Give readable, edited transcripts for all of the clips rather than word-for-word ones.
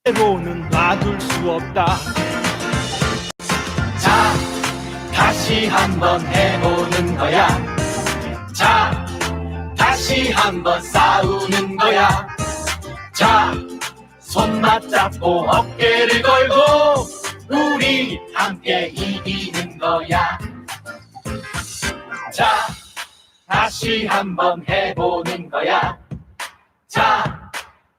해보는 놔둘 수 없다. 자, 다시 한번 해보는 거야. 자, 다시 한번 싸우는 거야. 자, 손 맞잡고 어깨를 걸고 우리 함께 이기는 거야. 자, 다시 한번 해보는 거야. 자,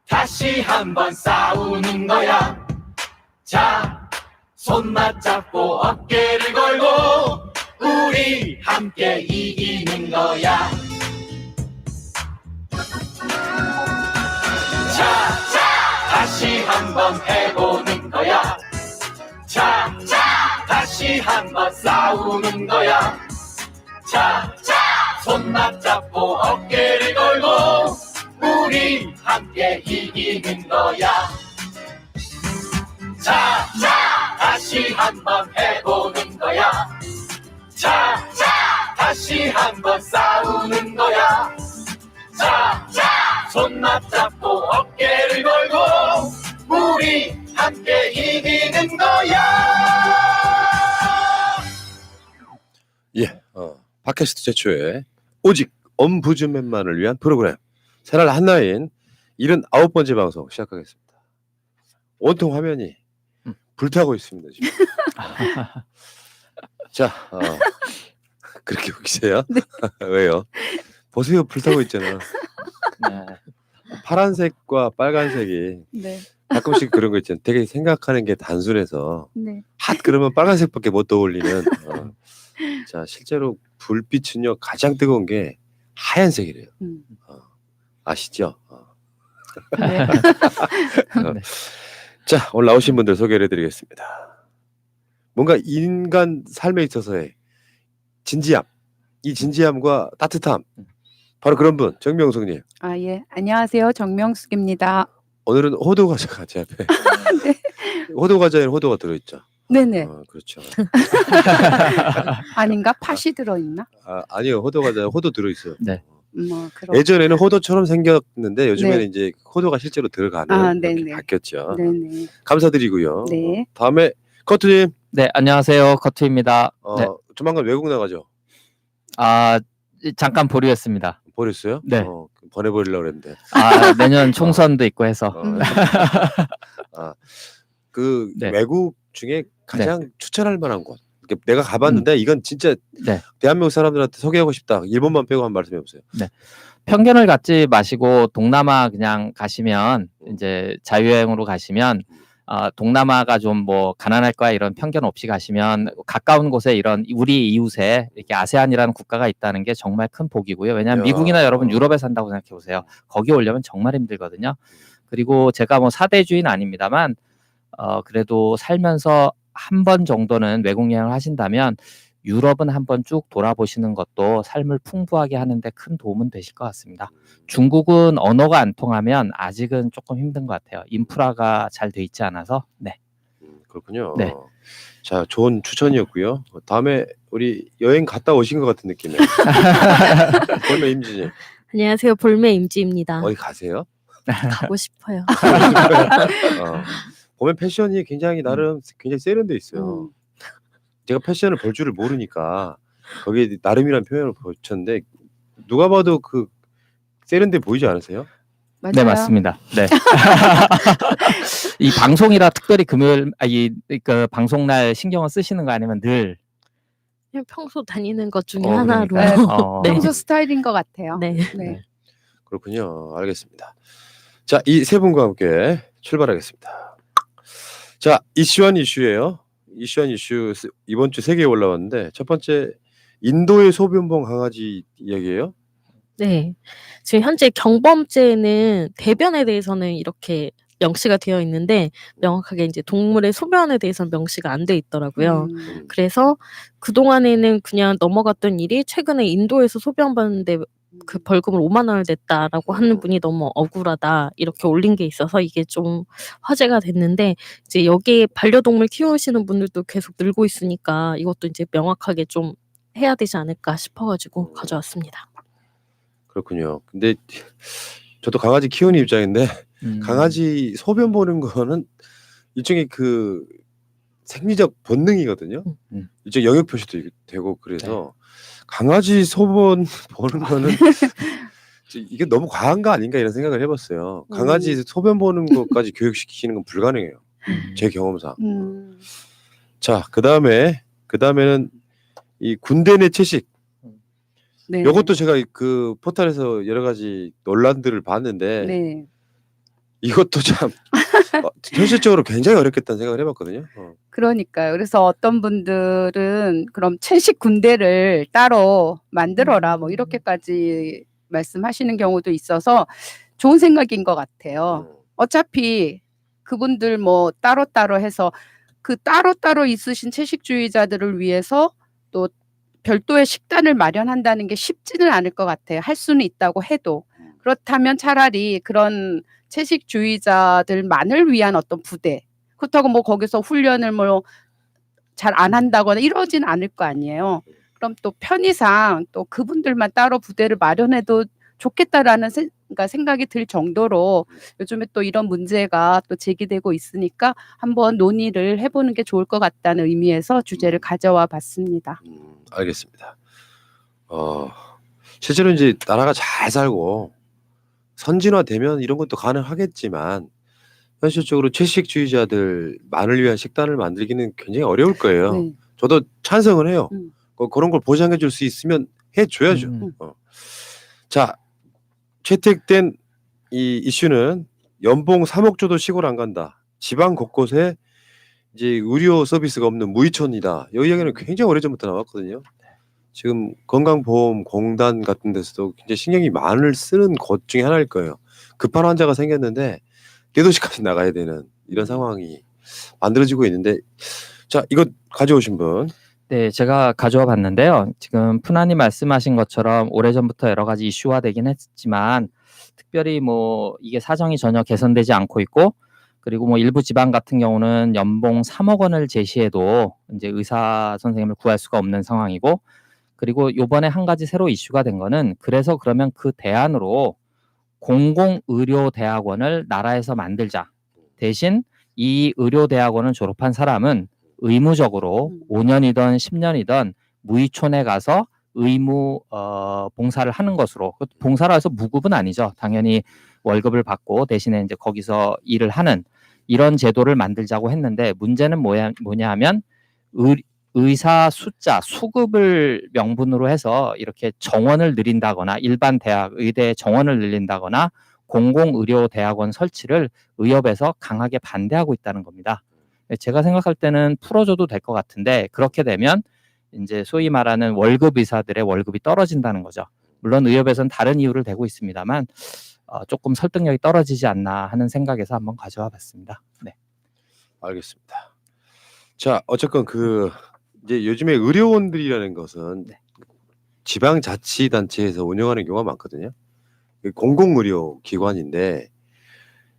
다시 한번 싸우는 거야. 자, 손 맞잡고 어깨를 걸고 우리 함께 이기는 거야. 자, 다시 한번 해보는 거야. 자, 다시 한번 싸우는 거야. 자, 손 맞잡고 어깨를 걸고 우리 함께 이기는 거야. 자, 다시 한번 해보는 거야. 자, 다시 한번 싸우는 거야. 자, 손 맞잡고 어깨를 걸고 우리 함께 이기는 거야. 예, 팟캐스트 최초의 오직 엄부즈맨만을 위한 프로그램 새날 한나인 79번째 방송 시작하겠습니다. 온통 화면이 불타고 있습니다 지금. 자, 그렇게 웃기세요? 네. 왜요? 보세요, 불타고 있잖아. 네. 파란색과 빨간색이 네. 가끔씩 그런 거 있잖아요. 되게 생각하는 게 단순해서 네. 핫 그러면 빨간색밖에 못 떠올리는. 자, 실제로 불빛은요 가장 뜨거운 게 하얀색이래요. 아시죠? 네. 네. 자, 오늘 나오신 분들 소개를 해드리겠습니다. 뭔가 인간 삶에 있어서의 진지함, 이 진지함과 따뜻함, 바로 그런 분, 정명숙님. 아, 예. 안녕하세요. 정명숙입니다. 오늘은 호두 과자가 제 앞에. 네. 호두 과자에 호두가 들어있죠. 네네. 그렇죠. 아닌가? 팥이 들어있나? 아니요, 호두 과자에 호두 들어있어요. 네. 그럼. 예전에는 호두처럼 생겼는데 요즘에는 네. 이제 호두가 실제로 들어가는 아, 그렇게 네네. 바뀌었죠. 네네. 감사드리고요. 네. 다음에 커트님. 네, 안녕하세요. 커트입니다. 네. 조만간 외국 나가죠. 잠깐 보류했습니다. 버렸어요? 네. 보내버리려고 그랬는데. 내년 총선도 있고 해서. 그 네. 외국 중에 가장 추천할 만한 곳. 내가 가봤는데 이건 진짜 네. 대한민국 사람들한테 소개하고 싶다. 일본만 빼고 한 말씀 해보세요. 네. 편견을 갖지 마시고 동남아 그냥 가시면 이제 자유여행으로 가시면 동남아가 좀 뭐 가난할 거야 이런 편견 없이 가시면 가까운 곳에 이런 우리 이웃에 이렇게 아세안이라는 국가가 있다는 게 정말 큰 복이고요. 왜냐하면 미국이나 여러분 유럽에 산다고 생각해 보세요. 거기 오려면 정말 힘들거든요. 그리고 제가 뭐 사대주의는 아닙니다만 그래도 살면서 한 번 정도는 외국 여행을 하신다면 유럽은 한번 쭉 돌아보시는 것도 삶을 풍부하게 하는데 큰 도움은 되실 것 같습니다. 중국은 언어가 안 통하면 아직은 조금 힘든 것 같아요. 인프라가 잘 돼 있지 않아서. 네. 그렇군요. 네. 자, 좋은 추천이었고요. 다음에 우리 여행 갔다 오신 것 같은 느낌이에요. 볼메 임지님. 안녕하세요. 볼메 임지입니다. 어디 가세요? 가고 싶어요. 보면 패션이 굉장히 나름 굉장히 세련돼 있어요. 제가 패션을 볼 줄을 모르니까 거기에 나름이란 표현을 붙였는데 누가 봐도 그 세련돼 보이지 않으세요? 맞아요. 네, 맞습니다. 네. 이 방송이라 특별히 금요일 그 방송날 신경을 쓰시는 거 아니면 늘 그냥 평소 다니는 것 중에 그러니까요. 하나로. 네. 평소 스타일인 것 같아요. 네. 네. 그렇군요. 알겠습니다. 자, 이 세 분과 함께 출발하겠습니다. 자, 이슈한 이슈예요. 이슈한 이슈 이번 주 3개 올라왔는데 첫 번째 인도의 소변봉 강아지 이야기예요. 네. 지금 현재 경범죄는 대변에 대해서는 이렇게 명시가 되어 있는데 명확하게 이제 동물의 소변에 대해서는 명시가 안 돼 있더라고요. 그래서 그동안에는 그냥 넘어갔던 일이 최근에 인도에서 소변 봤는데 그 벌금을 5만 원을 냈다라고 하는 분이 너무 억울하다 이렇게 올린 게 있어서 이게 좀 화제가 됐는데 이제 여기에 반려동물 키우시는 분들도 계속 늘고 있으니까 이것도 이제 명확하게 좀 해야 되지 않을까 싶어가지고 가져왔습니다. 그렇군요. 근데 저도 강아지 키우는 입장인데 음. 강아지 소변 보는 거는 일종의 그 생리적 본능이거든요. 일종 영역 표시도 되고 그래서 강아지 소변 보는 거는 이게 너무 과한 거 아닌가 이런 생각을 해봤어요. 강아지 소변 보는 것까지 교육시키는 건 불가능해요. 제 경험상. 자, 그다음에는 이 군대 내 채식. 네. 요것도 제가 그 포털에서 여러 가지 논란들을 봤는데 네. 이것도 참 현실적으로 굉장히 어렵겠다는 생각을 해봤거든요. 그러니까요. 그래서 어떤 분들은 그럼 채식 군대를 따로 만들어라 뭐 이렇게까지 말씀하시는 경우도 있어서 좋은 생각인 것 같아요. 어차피 그분들 뭐 따로따로 해서 그 따로따로 있으신 채식주의자들을 위해서 또 별도의 식단을 마련한다는 게 쉽지는 않을 것 같아요. 할 수는 있다고 해도. 그렇다면 차라리 그런 채식주의자들만을 위한 어떤 부대. 그렇다고 뭐 거기서 훈련을 뭐 잘 안 한다거나 이러진 않을 거 아니에요. 그럼 또 편의상 또 그분들만 따로 부대를 마련해도 좋겠다라는 생각이 들 정도로 요즘에 또 이런 문제가 또 제기되고 있으니까 한번 논의를 해보는 게 좋을 것 같다는 의미에서 주제를 가져와 봤습니다. 알겠습니다. 실제로 이제 나라가 잘 살고 선진화되면 이런 것도 가능하겠지만 현실적으로 채식주의자들만을 위한 식단을 만들기는 굉장히 어려울 거예요. 네. 저도 찬성을 해요. 그런 걸 보장해 줄 수 있으면 해줘야죠. 자, 채택된 이 이슈는 연봉 3억 줘도 시골 안 간다. 지방 곳곳에 이제 의료 서비스가 없는 무의촌이다. 이 이야기는 굉장히 오래전부터 나왔거든요. 지금 건강보험공단 같은 데서도 굉장히 신경이 많이 쓰는 곳 중에 하나일 거예요. 급한 환자가 생겼는데 대도시까지 나가야 되는 이런 상황이 만들어지고 있는데, 자, 이거 가져오신 분. 네, 제가 가져와 봤는데요. 지금 푸나님 말씀하신 것처럼 오래전부터 여러 가지 이슈화 되긴 했지만 특별히 뭐 이게 사정이 전혀 개선되지 않고 있고, 그리고 뭐 일부 지방 같은 경우는 연봉 3억 원을 제시해도 이제 의사 선생님을 구할 수가 없는 상황이고, 그리고 요번에 한 가지 새로 이슈가 된 거는, 그래서 그러면 그 대안으로 공공의료대학원을 나라에서 만들자. 대신 이 의료대학원을 졸업한 사람은 의무적으로 5년이든 10년이든 무의촌에 가서 의무 봉사를 하는 것으로, 봉사라 해서 무급은 아니죠. 당연히 월급을 받고 대신에 이제 거기서 일을 하는 이런 제도를 만들자고 했는데, 문제는 뭐냐 하면 의사 숫자, 수급을 명분으로 해서 이렇게 정원을 늘린다거나 일반 대학, 의대 정원을 늘린다거나 공공의료대학원 설치를 의협에서 강하게 반대하고 있다는 겁니다. 제가 생각할 때는 풀어줘도 될 것 같은데, 그렇게 되면 이제 소위 말하는 월급 의사들의 월급이 떨어진다는 거죠. 물론 의협에서는 다른 이유를 대고 있습니다만 조금 설득력이 떨어지지 않나 하는 생각에서 한번 가져와 봤습니다. 네. 알겠습니다. 자, 어쨌건 이제 요즘에 의료원들이라는 것은 지방자치단체에서 운영하는 경우가 많거든요. 공공의료 기관인데,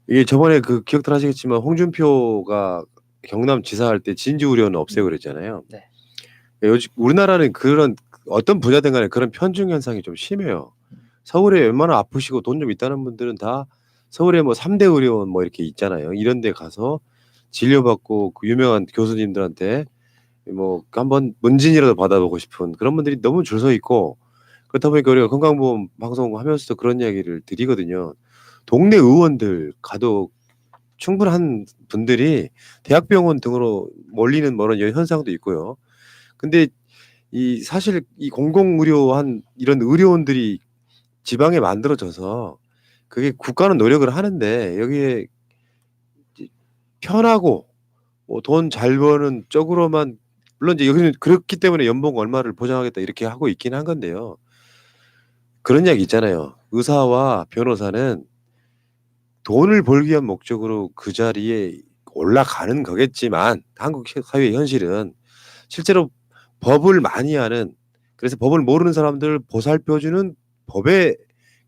이게 저번에 기억들 하시겠지만 홍준표가 경남지사 할 때 진주의료원 없애고 그랬잖아요. 네. 요즘 우리나라는 그런 어떤 분야든 간에 그런 편중 현상이 좀 심해요. 서울에 웬만하면 아프시고 돈 좀 있다는 분들은 다 서울에 뭐 3대 의료원 뭐 이렇게 있잖아요. 이런 데 가서 진료받고 그 유명한 교수님들한테 뭐 한번 문진이라도 받아보고 싶은 그런 분들이 너무 줄 서 있고, 그렇다 보니까 우리가 건강보험 방송하면서도 그런 이야기를 드리거든요. 동네 의원들 가도 충분한 분들이 대학병원 등으로 몰리는 이런 현상도 있고요. 근데 사실 이 공공의료한 이런 의료원들이 지방에 만들어져서 그게 국가는 노력을 하는데, 여기에 편하고 돈 잘 버는 쪽으로만, 물론 이제 여기는 그렇기 때문에 연봉 얼마를 보장하겠다 이렇게 하고 있긴 한 건데요. 그런 이야기 있잖아요. 의사와 변호사는 돈을 벌기 위한 목적으로 그 자리에 올라가는 거겠지만, 한국 사회의 현실은 실제로 법을 많이 아는, 그래서 법을 모르는 사람들을 보살펴주는 법의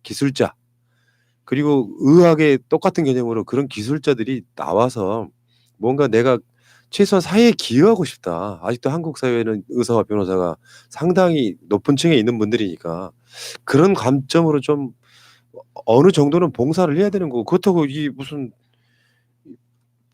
기술자, 그리고 의학의 똑같은 개념으로 그런 기술자들이 나와서 뭔가 내가 최소한 사회에 기여하고 싶다. 아직도 한국 사회는 의사와 변호사가 상당히 높은 층에 있는 분들이니까 그런 관점으로 좀 어느 정도는 봉사를 해야 되는 거고 그렇다고 이 무슨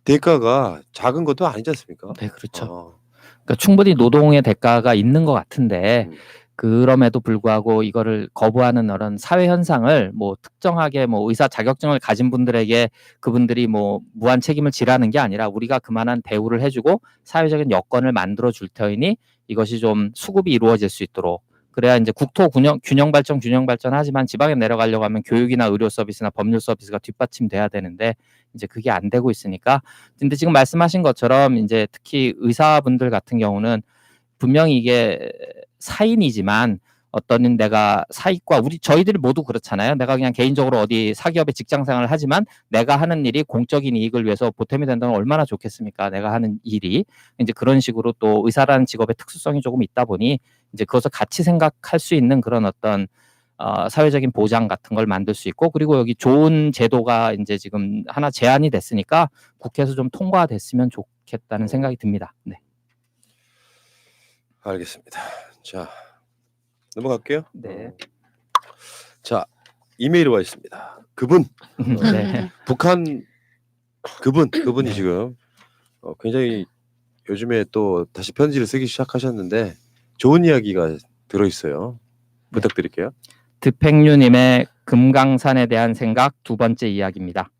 대가가 작은 것도 아니지 않습니까? 네, 그렇죠. 어. 그러니까 충분히 노동의 대가가 있는 것 같은데 음. 그럼에도 불구하고 이거를 거부하는 그런 사회 현상을 뭐 특정하게 뭐 의사 자격증을 가진 분들에게 그분들이 뭐 무한 책임을 지라는 게 아니라 우리가 그만한 대우를 해주고 사회적인 여건을 만들어 줄 터이니 이것이 좀 수급이 이루어질 수 있도록 그래야 이제 국토 균형 발전하지만 지방에 내려가려고 하면 교육이나 의료 서비스나 법률 서비스가 뒷받침돼야 되는데 이제 그게 안 되고 있으니까 근데 지금 말씀하신 것처럼 이제 특히 의사분들 같은 경우는 분명히 이게 사인이지만 어떤 내가 사익과 저희들이 모두 그렇잖아요. 내가 그냥 개인적으로 어디 사기업에 직장 생활을 하지만 내가 하는 일이 공적인 이익을 위해서 보탬이 된다면 얼마나 좋겠습니까? 내가 하는 일이 이제 그런 식으로 또 의사라는 직업의 특수성이 조금 있다 보니 이제 그것을 같이 생각할 수 있는 그런 어떤 사회적인 보장 같은 걸 만들 수 있고 그리고 여기 좋은 제도가 이제 지금 하나 제안이 됐으니까 국회에서 좀 통과됐으면 좋겠다는 생각이 듭니다. 네. 알겠습니다. 자, 넘어갈게요. 네. 자, 이메일이 와 있습니다. 그분 네. 북한 그분이 네. 지금 굉장히 요즘에 또 다시 편지를 쓰기 시작하셨는데 좋은 이야기가 들어 있어요. 부탁드릴게요. 드팽류님의 금강산에 대한 생각 두 번째 이야기입니다.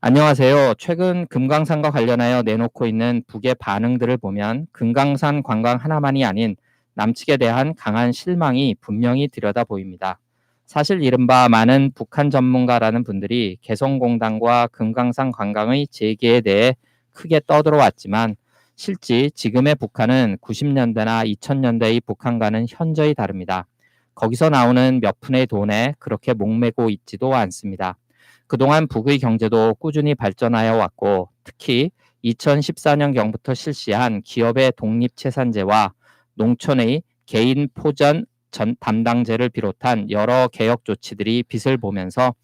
안녕하세요. 최근 금강산과 관련하여 내놓고 있는 북의 반응들을 보면 금강산 관광 하나만이 아닌 남측에 대한 강한 실망이 분명히 들여다 보입니다. 사실 이른바 많은 북한 전문가라는 분들이 개성공단과 금강산 관광의 재개에 대해 크게 떠들어 왔지만 실제 지금의 북한은 90년대나 2000년대의 북한과는 현저히 다릅니다. 거기서 나오는 몇 푼의 돈에 그렇게 목매고 있지도 않습니다. 그동안 북의 경제도 꾸준히 발전하여 왔고 특히 2014년경부터 실시한 기업의 독립채산제와 농촌의 개인 포전 담당제를 비롯한 여러 개혁 조치들이 빛을 보면서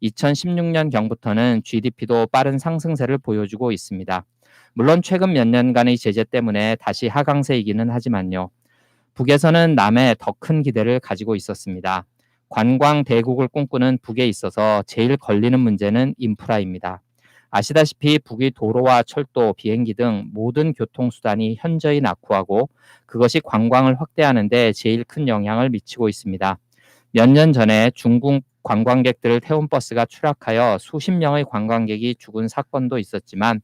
2016년경부터는 GDP도 빠른 상승세를 보여주고 있습니다. 물론 최근 몇 년간의 제재 때문에 다시 하강세이기는 하지만요. 북에서는 남에 더 큰 기대를 가지고 있었습니다. 관광 대국을 꿈꾸는 북에 있어서 제일 걸리는 문제는 인프라입니다. 아시다시피 북의 도로와 철도, 비행기 등 모든 교통수단이 현저히 낙후하고 그것이 관광을 확대하는 데 제일 큰 영향을 미치고 있습니다. 몇 년 전에 중국 관광객들을 태운 버스가 추락하여 수십 명의 관광객이 죽은 사건도 있었지만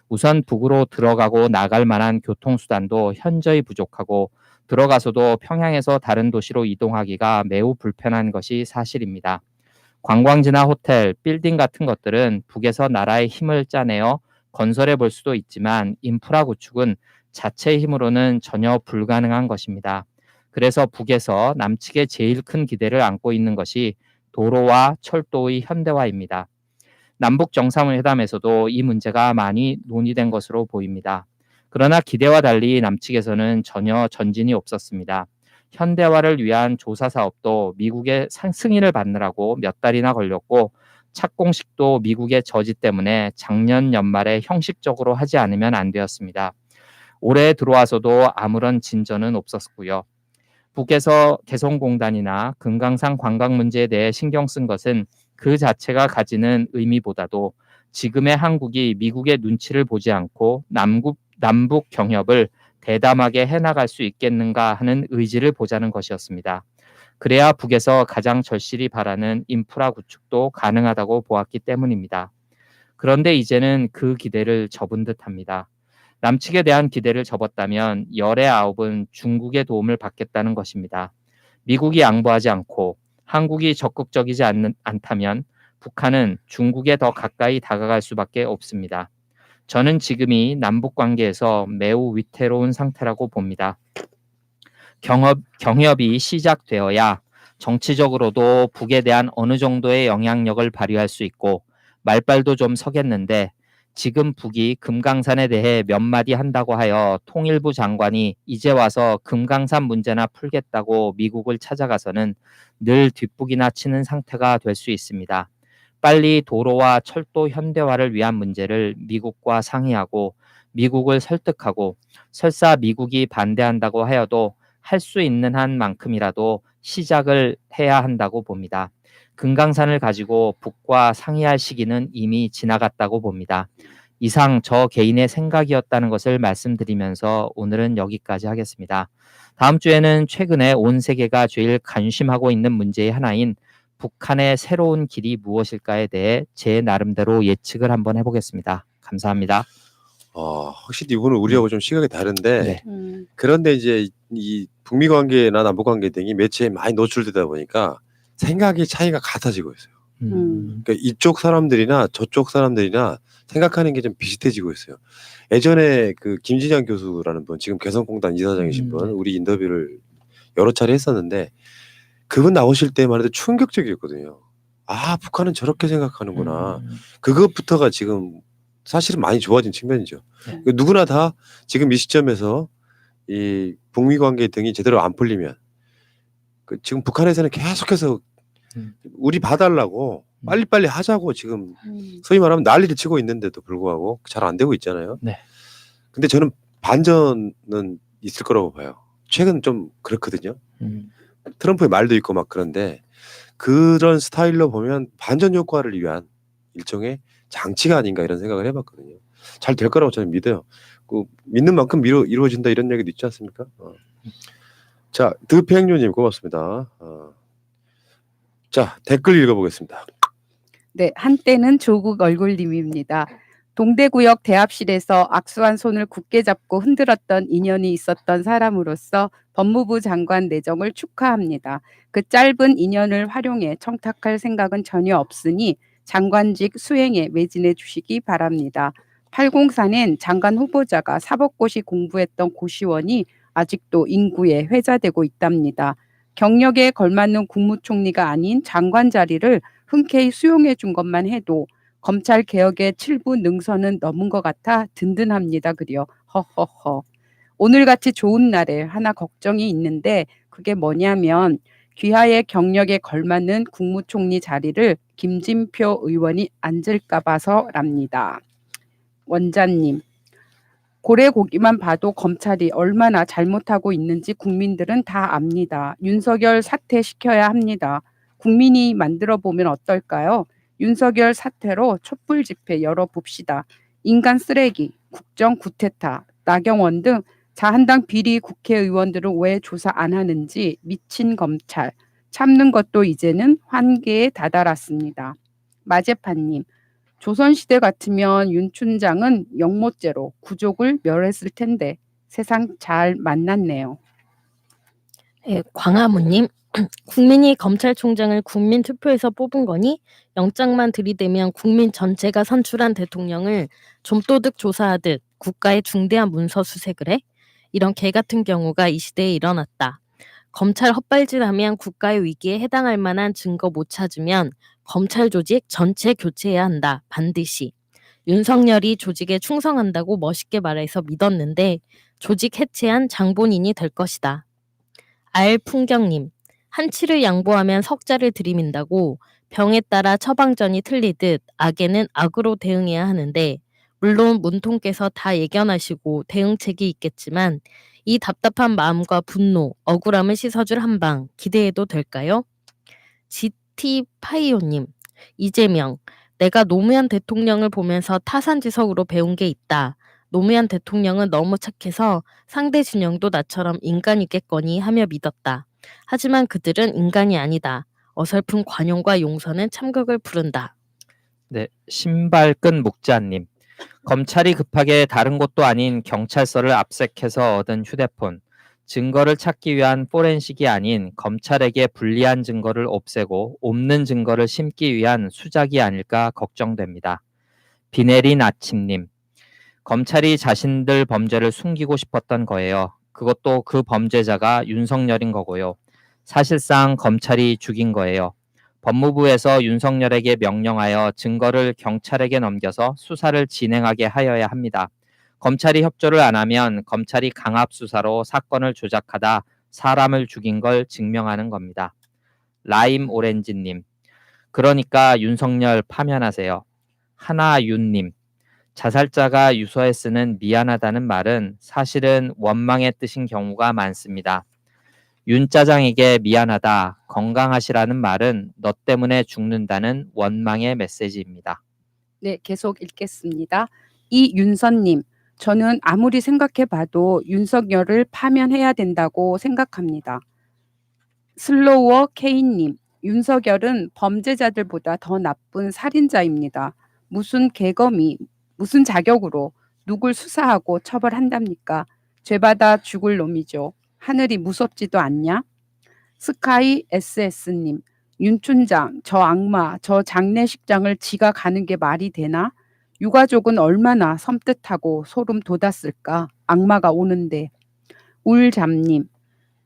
우선 북으로 들어가고 나갈 만한 교통수단도 현저히 부족하고 들어가서도 평양에서 다른 도시로 이동하기가 매우 불편한 것이 사실입니다. 관광지나 호텔, 빌딩 같은 것들은 북에서 나라의 힘을 짜내어 건설해 볼 수도 있지만 인프라 구축은 자체의 힘으로는 전혀 불가능한 것입니다. 그래서 북에서 남측에 제일 큰 기대를 안고 있는 것이 도로와 철도의 현대화입니다. 남북 정상회담에서도 이 문제가 많이 논의된 것으로 보입니다. 그러나 기대와 달리 남측에서는 전혀 전진이 없었습니다. 현대화를 위한 조사 사업도 미국의 승인을 받느라고 몇 달이나 걸렸고 착공식도 미국의 저지 때문에 작년 연말에 형식적으로 하지 않으면 안 되었습니다. 올해 들어와서도 아무런 진전은 없었고요. 북에서 개성공단이나 금강산 관광 문제에 대해 신경 쓴 것은 그 자체가 가지는 의미보다도 지금의 한국이 미국의 눈치를 보지 않고 남북 경협을 대담하게 해나갈 수 있겠는가 하는 의지를 보자는 것이었습니다. 그래야 북에서 가장 절실히 바라는 인프라 구축도 가능하다고 보았기 때문입니다. 그런데 이제는 그 기대를 접은 듯합니다. 남측에 대한 기대를 접었다면 열의 9은 중국의 도움을 받겠다는 것입니다. 미국이 양보하지 않고 한국이 적극적이지 않다면 북한은 중국에 더 가까이 다가갈 수밖에 없습니다. 저는 지금이 남북 관계에서 매우 위태로운 상태라고 봅니다. 경협이 시작되어야 정치적으로도 북에 대한 어느 정도의 영향력을 발휘할 수 있고 말발도 좀 서겠는데 지금 북이 금강산에 대해 몇 마디 한다고 하여 통일부 장관이 이제 와서 금강산 문제나 풀겠다고 미국을 찾아가서는 늘 뒷북이나 치는 상태가 될 수 있습니다. 빨리 도로와 철도 현대화를 위한 문제를 미국과 상의하고 미국을 설득하고 설사 미국이 반대한다고 하여도 할 수 있는 한 만큼이라도 시작을 해야 한다고 봅니다. 금강산을 가지고 북과 상의할 시기는 이미 지나갔다고 봅니다. 이상 저 개인의 생각이었다는 것을 말씀드리면서 오늘은 여기까지 하겠습니다. 다음 주에는 최근에 온 세계가 제일 관심하고 있는 문제의 하나인 북한의 새로운 길이 무엇일까에 대해 제 나름대로 예측을 한번 해보겠습니다. 감사합니다. 확실히 이분은 우리하고 좀 시각이 다른데 네. 그런데 이제 이 북미 관계나 남북 관계 등이 매체에 많이 노출되다 보니까 생각의 차이가 같아지고 있어요. 그러니까 이쪽 사람들이나 저쪽 사람들이나 생각하는 게 좀 비슷해지고 있어요. 예전에 그 김진양 교수라는 분, 지금 개성공단 이사장이신 분, 우리 인터뷰를 여러 차례 했었는데 그분 나오실 때만 해도 충격적이었거든요. 아, 북한은 저렇게 생각하는구나. 그것부터가 지금 사실은 많이 좋아진 측면이죠. 네. 누구나 다 지금 이 시점에서 이 북미 관계 등이 제대로 안 풀리면 지금 북한에서는 계속해서 우리 봐달라고 빨리빨리 하자고 지금 소위 말하면 난리를 치고 있는데도 불구하고 잘 안 되고 있잖아요. 네. 근데 저는 반전은 있을 거라고 봐요. 최근 좀 그렇거든요. 트럼프의 말도 있고 막 그런데 그런 스타일로 보면 반전 효과를 위한 일종의 장치가 아닌가 이런 생각을 해봤거든요. 잘 될 거라고 저는 믿어요. 그 믿는 만큼 이루어진다 이런 얘기도 있지 않습니까? 자, 드팽류님 고맙습니다. 자, 댓글 읽어보겠습니다. 네, 한때는 조국 얼굴님입니다. 동대구역 대합실에서 악수한 손을 굳게 잡고 흔들었던 인연이 있었던 사람으로서 법무부 장관 내정을 축하합니다. 그 짧은 인연을 활용해 청탁할 생각은 전혀 없으니 장관직 수행에 매진해 주시기 바랍니다. 804는 장관 후보자가 사법고시 공부했던 고시원이 아직도 인구에 회자되고 있답니다. 경력에 걸맞는 국무총리가 아닌 장관 자리를 흔쾌히 수용해 준 것만 해도 검찰 개혁의 7부 능선은 넘은 것 같아 든든합니다. 그려 허허허. 오늘같이 좋은 날에 하나 걱정이 있는데 그게 뭐냐면 귀하의 경력에 걸맞는 국무총리 자리를 김진표 의원이 앉을까 봐서랍니다. 원자님. 고래고기만 봐도 검찰이 얼마나 잘못하고 있는지 국민들은 다 압니다. 윤석열 사퇴시켜야 합니다. 국민이 만들어 보면 어떨까요? 윤석열 사퇴로 촛불 집회 열어봅시다. 인간 쓰레기, 국정 구태타, 나경원 등 자한당 비리 국회의원들은 왜 조사 안 하는지 미친 검찰, 참는 것도 이제는 한계에 다다랐습니다. 마제파님, 조선시대 같으면 윤 춘장은 영모죄로 구족을 멸했을 텐데 세상 잘 만났네요. 예, 광화문님, 국민이 검찰총장을 국민 투표에서 뽑은 거니 영장만 들이대면 국민 전체가 선출한 대통령을 좀도둑 조사하듯 국가의 중대한 문서 수색을 해? 이런 개 같은 경우가 이 시대에 일어났다. 검찰 헛발질하면 국가의 위기에 해당할 만한 증거 못 찾으면 검찰 조직 전체 교체해야 한다. 반드시. 윤석열이 조직에 충성한다고 멋있게 말해서 믿었는데 조직 해체한 장본인이 될 것이다. 알풍경님, 한치를 양보하면 석자를 들이민다고 병에 따라 처방전이 틀리듯 악에는 악으로 대응해야 하는데 물론 문통께서 다 예견하시고 대응책이 있겠지만 이 답답한 마음과 분노, 억울함을 씻어줄 한방 기대해도 될까요? GT파이오님, 이재명, 내가 노무현 대통령을 보면서 타산지석으로 배운 게 있다. 노무현 대통령은 너무 착해서 상대 진영도 나처럼 인간이겠거니 하며 믿었다. 하지만 그들은 인간이 아니다. 어설픈 관용과 용서는 참극을 부른다. 네, 신발끈 목자님. 검찰이 급하게 다른 곳도 아닌 경찰서를 압색해서 얻은 휴대폰. 증거를 찾기 위한 포렌식이 아닌 검찰에게 불리한 증거를 없애고 없는 증거를 심기 위한 수작이 아닐까 걱정됩니다. 비 내린 아침님. 검찰이 자신들 범죄를 숨기고 싶었던 거예요. 그것도 그 범죄자가 윤석열인 거고요. 사실상 검찰이 죽인 거예요. 법무부에서 윤석열에게 명령하여 증거를 경찰에게 넘겨서 수사를 진행하게 하여야 합니다. 검찰이 협조를 안 하면 검찰이 강압 수사로 사건을 조작하다 사람을 죽인 걸 증명하는 겁니다. 라임 오렌지님, 그러니까 윤석열 파면하세요. 하나윤님, 자살자가 유서에 쓰는 미안하다는 말은 사실은 원망의 뜻인 경우가 많습니다. 윤짜장에게 미안하다. 건강하시라는 말은 너 때문에 죽는다는 원망의 메시지입니다. 네, 계속 읽겠습니다. 이윤선님, 저는 아무리 생각해봐도 윤석열을 파면해야 된다고 생각합니다. 슬로우어 K님, 윤석열은 범죄자들보다 더 나쁜 살인자입니다. 무슨 계검이, 무슨 자격으로 누굴 수사하고 처벌한답니까? 죄받아 죽을 놈이죠. 하늘이 무섭지도 않냐? 스카이 SS님, 윤 춘장, 저 악마, 저 장례식장을 지가 가는 게 말이 되나? 유가족은 얼마나 섬뜩하고 소름 돋았을까? 악마가 오는데. 울잠님,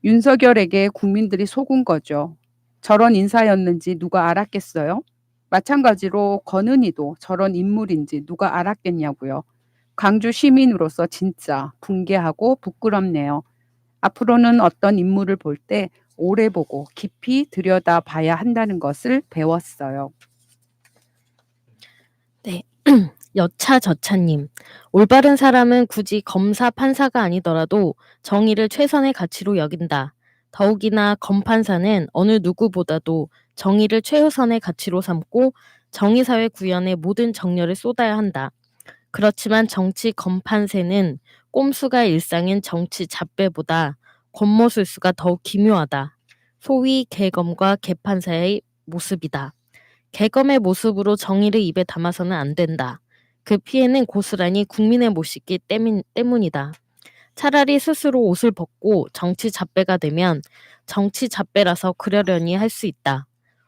윤석열에게 국민들이 속은 거죠. 저런 인사였는지 누가 알았겠어요? 마찬가지로 권은희도 저런 인물인지 누가 알았겠냐고요. 광주 시민으로서 진짜 붕괴하고 부끄럽네요. 앞으로는 어떤 인물을 볼 때 오래 보고 깊이 들여다 봐야 한다는 것을 배웠어요. 네. 여차저차님, 올바른 사람은 굳이 검사, 판사가 아니더라도 정의를 최선의 가치로 여긴다. 더욱이나 검판사는 어느 누구보다도 정의를 최우선의 가치로 삼고 정의사회 구현에 모든 정열을 쏟아야 한다. 그렇지만 정치 검판세는 꼼수가 일상인 정치 잡배보다 권모술수가 더욱 기묘하다. 소위 개검과 개판사의 모습이다. 개검의 모습으로 정의를 입에 담아서는 안 된다. 그 피해는 고스란히 국민의 몫이기 때문이다. 차라리 스스로 옷을 벗고 정치 잡배가 되면 정치 잡배라서 그러려니 할 수 있다.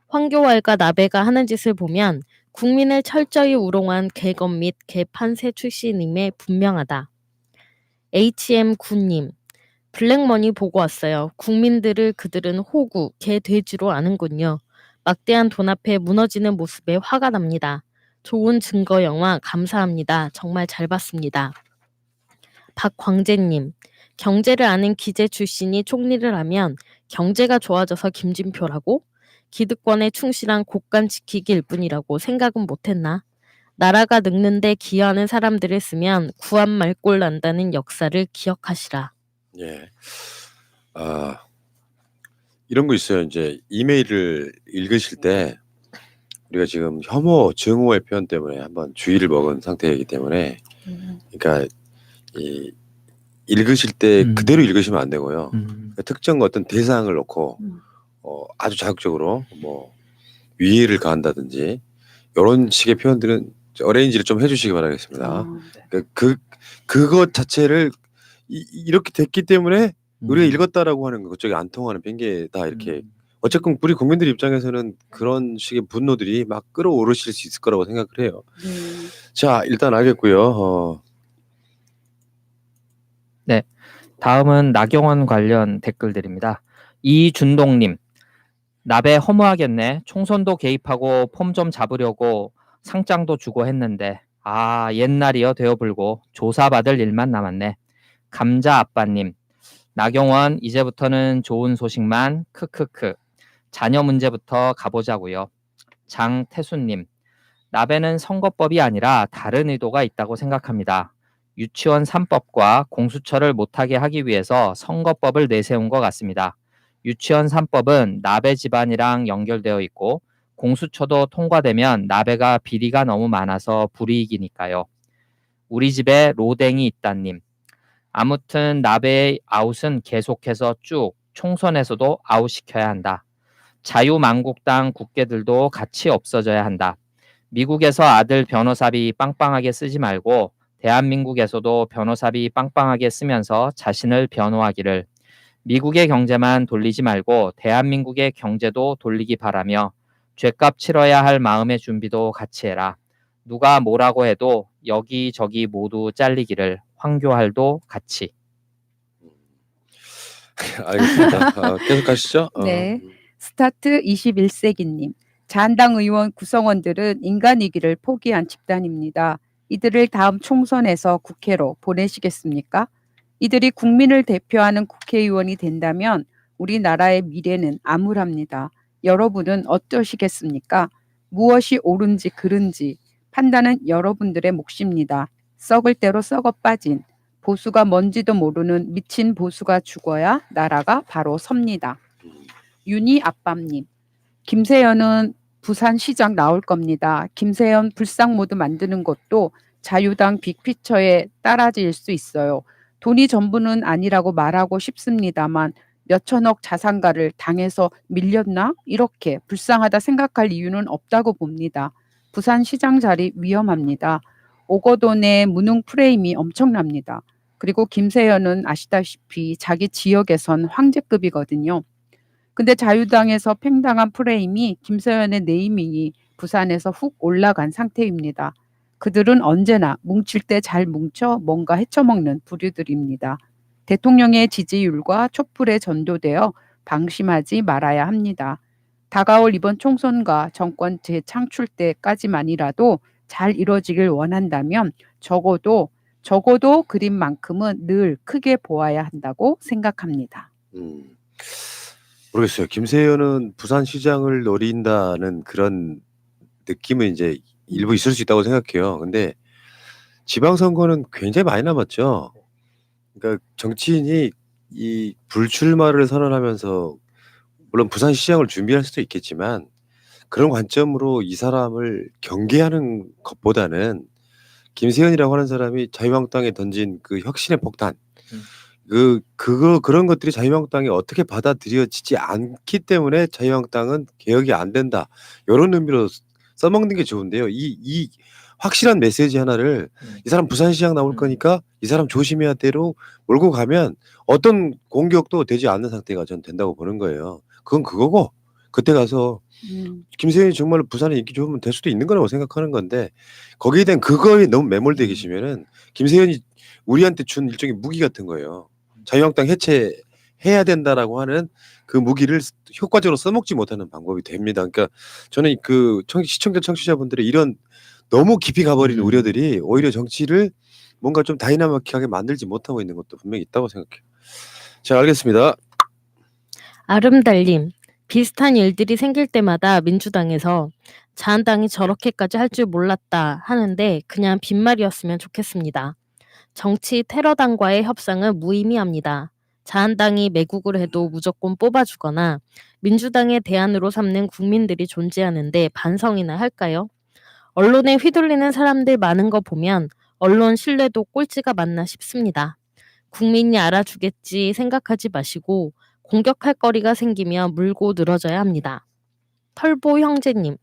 황교안과 나배가 하는 짓을 보면 국민을 철저히 우롱한 개검 및 개판세 출신임에 분명하다. HM9님, 블랙머니 보고 왔어요. 국민들을 그들은 호구, 개, 돼지로 아는군요. 막대한 돈 앞에 무너지는 모습에 화가 납니다. 좋은 증거 영화 감사합니다. 정말 잘 봤습니다. 박광재님, 경제를 아는 기재 출신이 총리를 하면 경제가 좋아져서 김진표라고? 기득권에 충실한 곳간 지키기일 뿐이라고 생각은 못했나? 나라가 늙는데 기여하는 사람들을 쓰면 구한 말꼴 난다는 역사를 기억하시라. 예. 이런 거 있어요. 이제 이메일을 읽으실 때 우리가 지금 혐오, 증오의 표현 때문에 한번 주의를 먹은 상태이기 때문에 그러니까 이 읽으실 때 그대로 읽으시면 안 되고요. 그러니까 특정 어떤 대상을 놓고 아주 자극적으로 뭐 위해를 가한다든지 이런 식의 표현들은 어레인지를 좀 해주시기 바라겠습니다. 그것 자체를 이렇게 됐기 때문에 우리가 읽었다라고 하는 거 그쪽에 안 통하는 핑계다 이렇게 어쨌든 우리 국민들 입장에서는 그런 식의 분노들이 막 끌어오르실 수 있을 거라고 생각을 해요. 자 일단 알겠고요. 네, 다음은 나경원 관련 댓글들입니다. 이준동님, 나배 허무하겠네. 총선도 개입하고 폼 좀 잡으려고 상장도 주고 했는데 옛날이여 되어불고 조사받을 일만 남았네. 감자 아빠님, 나경원 이제부터는 좋은 소식만 크크크. 자녀 문제부터 가보자고요. 장태수님, 나배는 선거법이 아니라 다른 의도가 있다고 생각합니다. 유치원 3법과 공수처를 못하게 하기 위해서 선거법을 내세운 것 같습니다. 유치원 3법은 나배 집안이랑 연결되어 있고 공수처도 통과되면 나배가 비리가 너무 많아서 불이익이니까요. 우리 집에 로댕이 있다님. 아무튼 나배의 아웃은 계속해서 쭉 총선에서도 아웃시켜야 한다. 자유만국당 국회들도 같이 없어져야 한다. 미국에서 아들 변호사비 빵빵하게 쓰지 말고 대한민국에서도 변호사비 빵빵하게 쓰면서 자신을 변호하기를. 미국의 경제만 돌리지 말고 대한민국의 경제도 돌리기 바라며 죗값 치러야 할 마음의 준비도 같이 해라. 누가 뭐라고 해도 여기저기 모두 잘리기를. 황교안도 같이. 알겠습니다. 계속 가시죠. 네. 스타트 21세기님. 자한당 의원 구성원들은 인간이기를 포기한 집단입니다. 이들을 다음 총선에서 국회로 보내시겠습니까? 이들이 국민을 대표하는 국회의원이 된다면 우리나라의 미래는 암울합니다. 여러분은 어떠시겠습니까? 무엇이 옳은지 그른지 판단은 여러분들의 몫입니다. 썩을 대로 썩어 빠진 보수가 뭔지도 모르는 미친 보수가 죽어야 나라가 바로 섭니다. 윤희 아빠님, 김세연은 부산시장 나올 겁니다. 김세연 불상 모드 만드는 것도 자유당 빅피처에 따라질 수 있어요. 돈이 전부는 아니라고 말하고 싶습니다만 몇천억 자산가를 당해서 밀렸나? 이렇게 불쌍하다 생각할 이유는 없다고 봅니다. 부산시장 자리 위험합니다. 오거돈의 무능 프레임이 엄청납니다. 그리고 김세연은 아시다시피 자기 지역에선 황제급이거든요. 근데 자유당에서 팽당한 프레임이 김세연의 네이밍이 부산에서 훅 올라간 상태입니다. 그들은 언제나 뭉칠 때 잘 뭉쳐 뭔가 헤쳐먹는 부류들입니다. 대통령의 지지율과 촛불에 전도되어 방심하지 말아야 합니다. 다가올 이번 총선과 정권 재창출 때까지만이라도 잘 이루어지길 원한다면 적어도 그림만큼은 늘 크게 보아야 한다고 생각합니다. 모르겠어요. 김세연은 부산시장을 노린다는 그런 느낌은 이제 일부 있을 수 있다고 생각해요. 근데 지방선거는 굉장히 많이 남았죠. 그러니까 정치인이 이 불출마를 선언하면서 물론 부산시장을 준비할 수도 있겠지만 그런 관점으로 이 사람을 경계하는 것보다는 김세연이라고 하는 사람이 자유한국당에 던진 그 혁신의 폭탄, 그런 것들이 자유한국당에 어떻게 받아들여지지 않기 때문에 자유한국당은 개혁이 안 된다. 이런 의미로 써먹는 게 좋은데요. 이 확실한 메시지 하나를 이 사람 부산시장 나올 거니까 이 사람 조심해야 대로 몰고 가면 어떤 공격도 되지 않는 상태가 전 된다고 보는 거예요. 그건 그거고 그때 가서 김세연이 정말 부산에 인기 좋으면 될 수도 있는 거라고 생각하는 건데 거기에 대한 그거에 너무 매몰되어 계시면은 김세연이 우리한테 준 일종의 무기 같은 거예요. 자유한국당 해체해야 된다라고 하는 그 무기를 효과적으로 써먹지 못하는 방법이 됩니다. 그러니까 저는 그 시청자 청취자분들의 이런 너무 깊이 가버린 우려들이 오히려 정치를 뭔가 좀 다이나믹하게 만들지 못하고 있는 것도 분명히 있다고 생각해요. 자, 알겠습니다. 아름달님, 비슷한 일들이 생길 때마다 민주당에서 자한당이 저렇게까지 할 줄 몰랐다 하는데 그냥 빈말이었으면 좋겠습니다. 정치 테러당과의 협상은 무의미합니다. 자한당이 매국을 해도 무조건 뽑아주거나 민주당의 대안으로 삼는 국민들이 존재하는데 반성이나 할까요? 언론에 휘둘리는 사람들 많은 거 보면 언론 신뢰도 꼴찌가 맞나 싶습니다. 국민이 알아주겠지 생각하지 마시고 공격할 거리가 생기면 물고 늘어져야 합니다. 털보 형제님,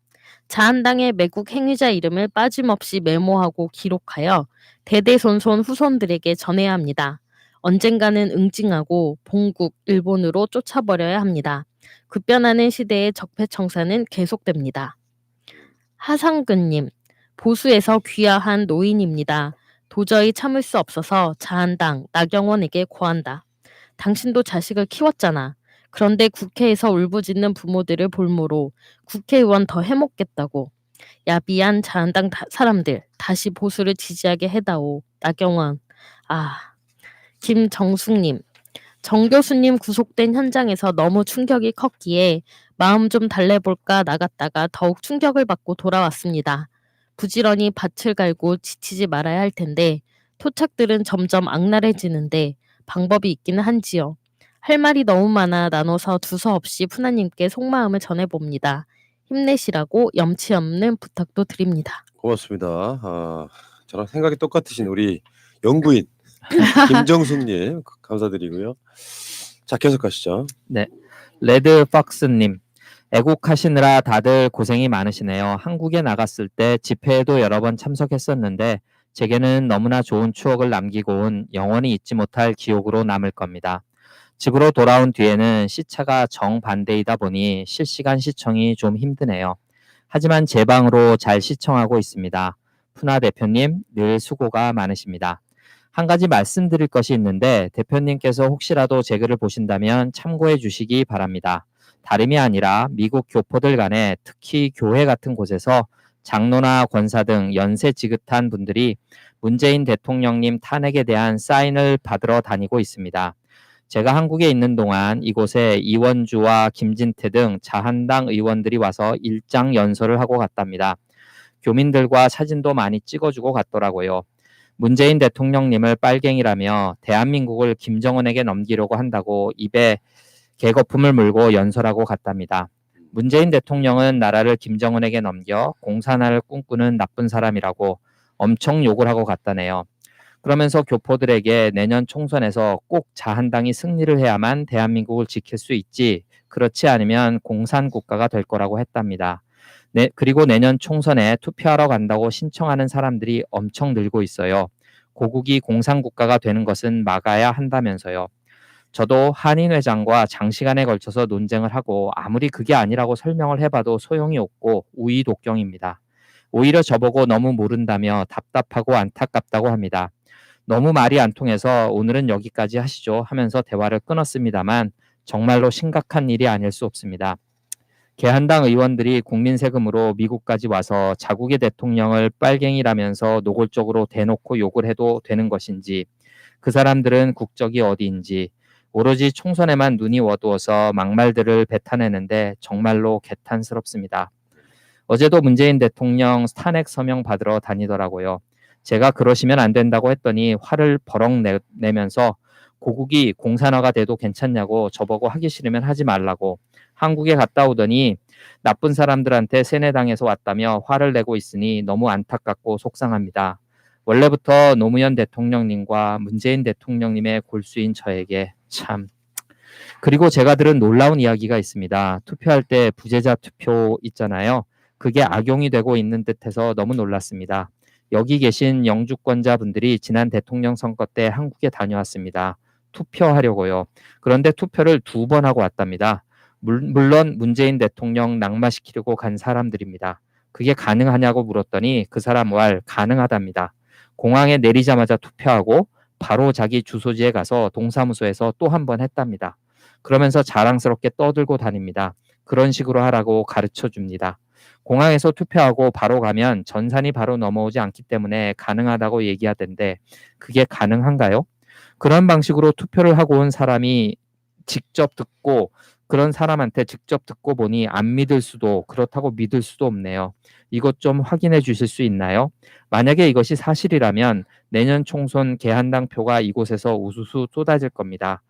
자한당의 매국 행위자 이름을 빠짐없이 메모하고 기록하여 대대손손 후손들에게 전해야 합니다. 언젠가는 응징하고 봉국, 일본으로 쫓아버려야 합니다. 급변하는 시대의 적폐청산은 계속됩니다. 하상근님, 보수에서 귀화한 노인입니다. 도저히 참을 수 없어서 자한당, 나경원에게 고한다. 당신도 자식을 키웠잖아. 그런데 국회에서 울부짖는 부모들을 볼모로 국회의원 더 해먹겠다고. 야비한 자한당 사람들, 다시 보수를 지지하게 해다오. 나경원. 김정숙님, 정 교수님 구속된 현장에서 너무 충격이 컸기에 마음 좀 달래볼까 나갔다가 더욱 충격을 받고 돌아왔습니다. 부지런히 밭을 갈고 지치지 말아야 할 텐데 토착들은 점점 악랄해지는데 방법이 있기는 한지요. 할 말이 너무 많아 나눠서 두서 없이 푸나님께 속마음을 전해봅니다. 힘내시라고 염치 없는 부탁도 드립니다. 고맙습니다. 저랑 생각이 똑같으신 우리 연구인 김정숙님 감사드리고요. 자, 계속 가시죠. 네, 레드박스님, 애국하시느라 다들 고생이 많으시네요. 한국에 나갔을 때 집회에도 여러 번 참석했었는데 제게는 너무나 좋은 추억을 남기고 온 영원히 잊지 못할 기억으로 남을 겁니다. 집으로 돌아온 뒤에는 시차가 정반대이다 보니 실시간 시청이 좀 힘드네요. 하지만 제 방으로 잘 시청하고 있습니다. 푸나 대표님, 늘 수고가 많으십니다. 한 가지 말씀드릴 것이 있는데 대표님께서 혹시라도 제 글을 보신다면 참고해 주시기 바랍니다. 다름이 아니라 미국 교포들 간에 특히 교회 같은 곳에서 장로나 권사 등 연세 지긋한 분들이 문재인 대통령님 탄핵에 대한 사인을 받으러 다니고 있습니다. 제가 한국에 있는 동안 이곳에 이원주와 김진태 등 자한당 의원들이 와서 일장 연설을 하고 갔답니다. 교민들과 사진도 많이 찍어주고 갔더라고요. 문재인 대통령님을 빨갱이라며 대한민국을 김정은에게 넘기려고 한다고 입에 개거품을 물고 연설하고 갔답니다. 문재인 대통령은 나라를 김정은에게 넘겨 공산화를 꿈꾸는 나쁜 사람이라고 엄청 욕을 하고 갔다네요. 그러면서 교포들에게 내년 총선에서 꼭 자한당이 승리를 해야만 대한민국을 지킬 수 있지, 그렇지 않으면 공산국가가 될 거라고 했답니다. 그리고 내년 총선에 투표하러 간다고 신청하는 사람들이 엄청 늘고 있어요. 고국이 공산국가가 되는 것은 막아야 한다면서요. 저도 한인회장과 장시간에 걸쳐서 논쟁을 하고 아무리 그게 아니라고 설명을 해봐도 소용이 없고 우의독경입니다. 오히려 저보고 너무 모른다며 답답하고 안타깝다고 합니다. 너무 말이 안 통해서 오늘은 여기까지 하시죠 하면서 대화를 끊었습니다만 정말로 심각한 일이 아닐 수 없습니다. 개한당 의원들이 국민 세금으로 미국까지 와서 자국의 대통령을 빨갱이라면서 노골적으로 대놓고 욕을 해도 되는 것인지, 그 사람들은 국적이 어디인지, 오로지 총선에만 눈이 어두워서 막말들을 뱉어내는데 정말로 개탄스럽습니다. 어제도 문재인 대통령 탄핵 서명 받으러 다니더라고요. 제가 그러시면 안 된다고 했더니 화를 버럭 내면서 고국이 공산화가 돼도 괜찮냐고 저보고 하기 싫으면 하지 말라고, 한국에 갔다 오더니 나쁜 사람들한테 세뇌당해서 왔다며 화를 내고 있으니 너무 안타깝고 속상합니다. 원래부터 노무현 대통령님과 문재인 대통령님의 골수인 저에게 참. 그리고 제가 들은 놀라운 이야기가 있습니다. 투표할 때 부재자 투표 있잖아요. 그게 악용이 되고 있는 듯해서 너무 놀랐습니다. 여기 계신 영주권자분들이 지난 대통령 선거 때 한국에 다녀왔습니다. 투표하려고요. 그런데 투표를 2번 하고 왔답니다. 물론 문재인 대통령 낙마시키려고 간 사람들입니다. 그게 가능하냐고 물었더니 그 사람 말 가능하답니다. 공항에 내리자마자 투표하고 바로 자기 주소지에 가서 동사무소에서 또 한 번 했답니다. 그러면서 자랑스럽게 떠들고 다닙니다. 그런 식으로 하라고 가르쳐 줍니다. 공항에서 투표하고 바로 가면 전산이 바로 넘어오지 않기 때문에 가능하다고 얘기하던데 그게 가능한가요? 그런 방식으로 투표를 하고 온 사람이 직접 듣고 그런 사람한테 직접 듣고 보니 안 믿을 수도 그렇다고 믿을 수도 없네요. 이것 좀 확인해 주실 수 있나요? 만약에 이것이 사실이라면 내년 총선 개한당 표가 이곳에서 우수수 쏟아질 겁니다.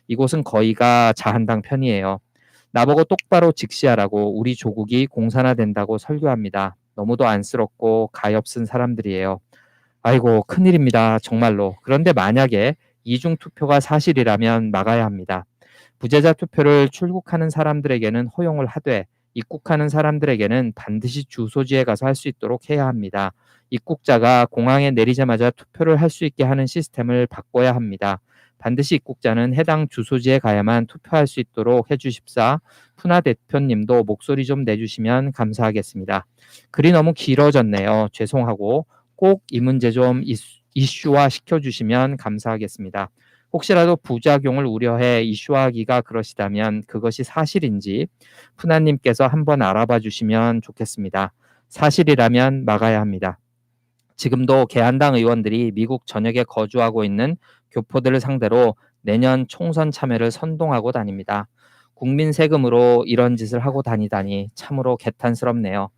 이곳은 거의가 자한당 편이에요. 나보고 똑바로 직시하라고 우리 조국이 공산화된다고 설교합니다. 너무도 안쓰럽고 가엾은 사람들이에요. 아이고 큰일입니다. 정말로. 그런데 만약에 이중투표가 사실이라면 막아야 합니다. 부재자 투표를 출국하는 사람들에게는 허용을 하되 입국하는 사람들에게는 반드시 주소지에 가서 할 수 있도록 해야 합니다. 입국자가 공항에 내리자마자 투표를 할 수 있게 하는 시스템을 바꿔야 합니다. 반드시 입국자는 해당 주소지에 가야만 투표할 수 있도록 해주십사. 푸나 대표님도 목소리 좀 내주시면 감사하겠습니다. 글이 너무 길어졌네요. 죄송하고 꼭 이 문제 좀 이슈화 시켜주시면 감사하겠습니다. 혹시라도 부작용을 우려해 이슈화하기가 그러시다면 그것이 사실인지 푸나님께서 한번 알아봐 주시면 좋겠습니다. 사실이라면 막아야 합니다. 지금도 개한당 의원들이 미국 전역에 거주하고 있는 교포들을 상대로 내년 총선 참여를 선동하고 다닙니다. 국민 세금으로 이런 짓을 하고 다니다니 참으로 개탄스럽네요.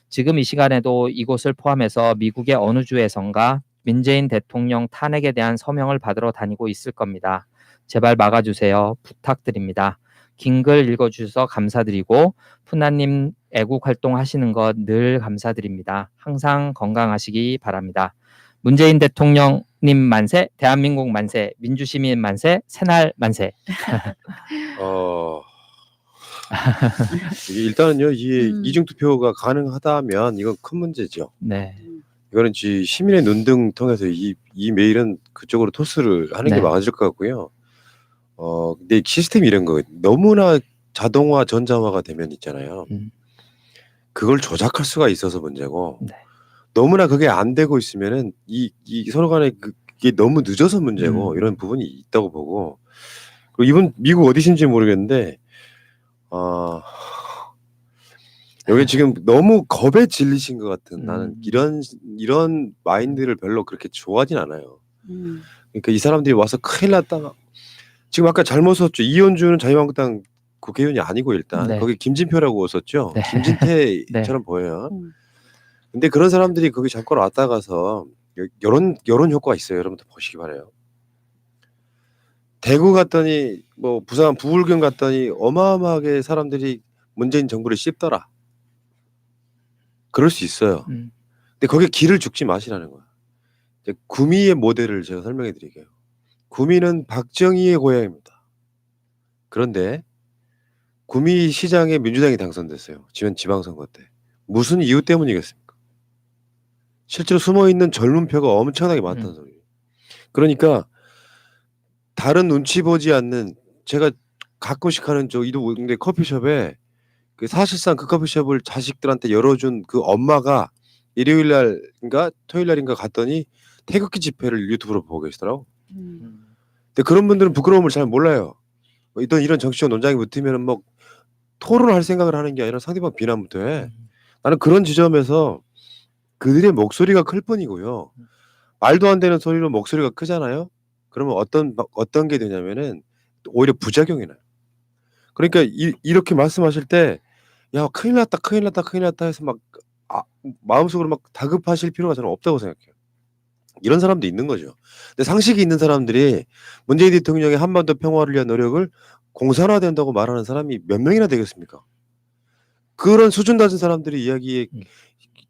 지금 이 시간에도 이곳을 포함해서 미국의 어느 주에선가 문재인 대통령 탄핵에 대한 서명을 받으러 다니고 있을 겁니다. 제발 막아주세요. 부탁드립니다. 긴 글 읽어주셔서 감사드리고 푸나님 애국 활동하시는 것 늘 감사드립니다. 항상 건강하시기 바랍니다. 문재인 대통령님 만세, 대한민국 만세, 민주시민 만세, 새날 만세. 이게 일단은요, 이중 투표가 가능하다면 이건 큰 문제죠. 네. 이거는 시민의 눈등 통해서 이 메일은 그쪽으로 토스를 하는 게 맞을 것 같고요. 근데 시스템이 이런 거 너무나 자동화 전자화가 되면 있잖아요. 그걸 조작할 수가 있어서 문제고 너무나 그게 안 되고 있으면은 이 서로 간에 그게 너무 늦어서 문제고 이런 부분이 있다고 보고, 그리고 이분 미국 어디신지 모르겠는데 여기 지금 너무 겁에 질리신 것 같은, 나는 이런 마인드를 별로 그렇게 좋아하진 않아요. 그러니까 이 사람들이 와서 큰일 났다. 지금 아까 잘못 썼죠. 이현주는 자유한국당 국회의원이 아니고 일단 거기 김진표라고 썼죠. 김진태처럼 보여요. 근데 그런 사람들이 거기 잠깐 왔다 가서 이런 효과가 있어요. 여러분들 보시기 바래요. 대구 갔더니 뭐 부산 부울경 갔더니 어마어마하게 사람들이 문재인 정부를 씹더라. 그럴 수 있어요. 근데 거기에 기를 죽지 마시라는 거야. 이제 구미의 모델을 제가 설명해 드릴게요. 구미는 박정희의 고향입니다. 그런데 구미 시장에 민주당이 당선됐어요. 지방선거 때. 무슨 이유 때문이겠습니까? 실제로 숨어있는 젊은 표가 엄청나게 많다는 소리예요. 그러니까 다른 눈치 보지 않는, 제가 가끔씩 하는 저 이동대 커피숍에 그 사실상 그 커피숍을 자식들한테 열어준 그 엄마가 일요일 날인가 토요일 날인가 갔더니 태극기 집회를 유튜브로 보고 계시더라고. 근데 그런 분들은 부끄러움을 잘 몰라요. 뭐 이런 정치적 논쟁이 붙으면 뭐 토론할 생각을 하는 게 아니라 상대방 비난부터 해. 나는 그런 지점에서 그들의 목소리가 클 뿐이고요. 말도 안 되는 소리로 목소리가 크잖아요. 그러면 어떤 게 되냐면은 오히려 부작용이 나요. 그러니까 이렇게 말씀하실 때 야 큰일 났다 큰일 났다 큰일 났다 해서 막 마음속으로 막 다급하실 필요가 저는 없다고 생각해요. 이런 사람도 있는 거죠. 근데 상식이 있는 사람들이 문재인 대통령의 한반도 평화를 위한 노력을 공산화된다고 말하는 사람이 몇 명이나 되겠습니까? 그런 수준 낮은 사람들이 이야기에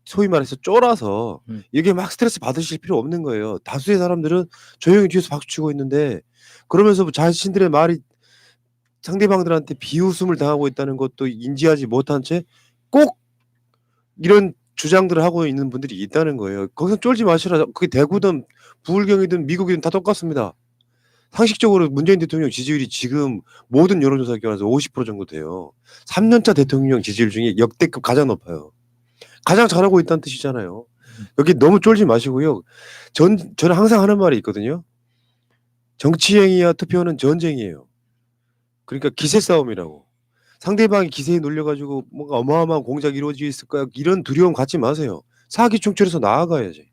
소위 말해서 쫄아서 이게 막 스트레스 받으실 필요 없는 거예요. 다수의 사람들은 조용히 뒤에서 박수치고 있는데 그러면서 자신들의 말이 상대방들한테 비웃음을 당하고 있다는 것도 인지하지 못한 채 꼭 이런 주장들을 하고 있는 분들이 있다는 거예요. 거기서 쫄지 마시라. 그게 대구든 부울경이든 미국이든 다 똑같습니다. 상식적으로 문재인 대통령 지지율이 지금 모든 여론조사 기관에서 50% 정도 돼요. 3년차 대통령 지지율 중에 역대급 가장 높아요. 가장 잘하고 있다는 뜻이잖아요. 여기 너무 쫄지 마시고요. 저는 항상 하는 말이 있거든요. 정치행위와 투표는 전쟁이에요. 그러니까 기세 싸움이라고. 상대방이 기세에 놀려가지고 뭔가 어마어마한 공작이 이루어지고 있을 거야. 이런 두려움 갖지 마세요. 사기 충돌해서 나아가야지.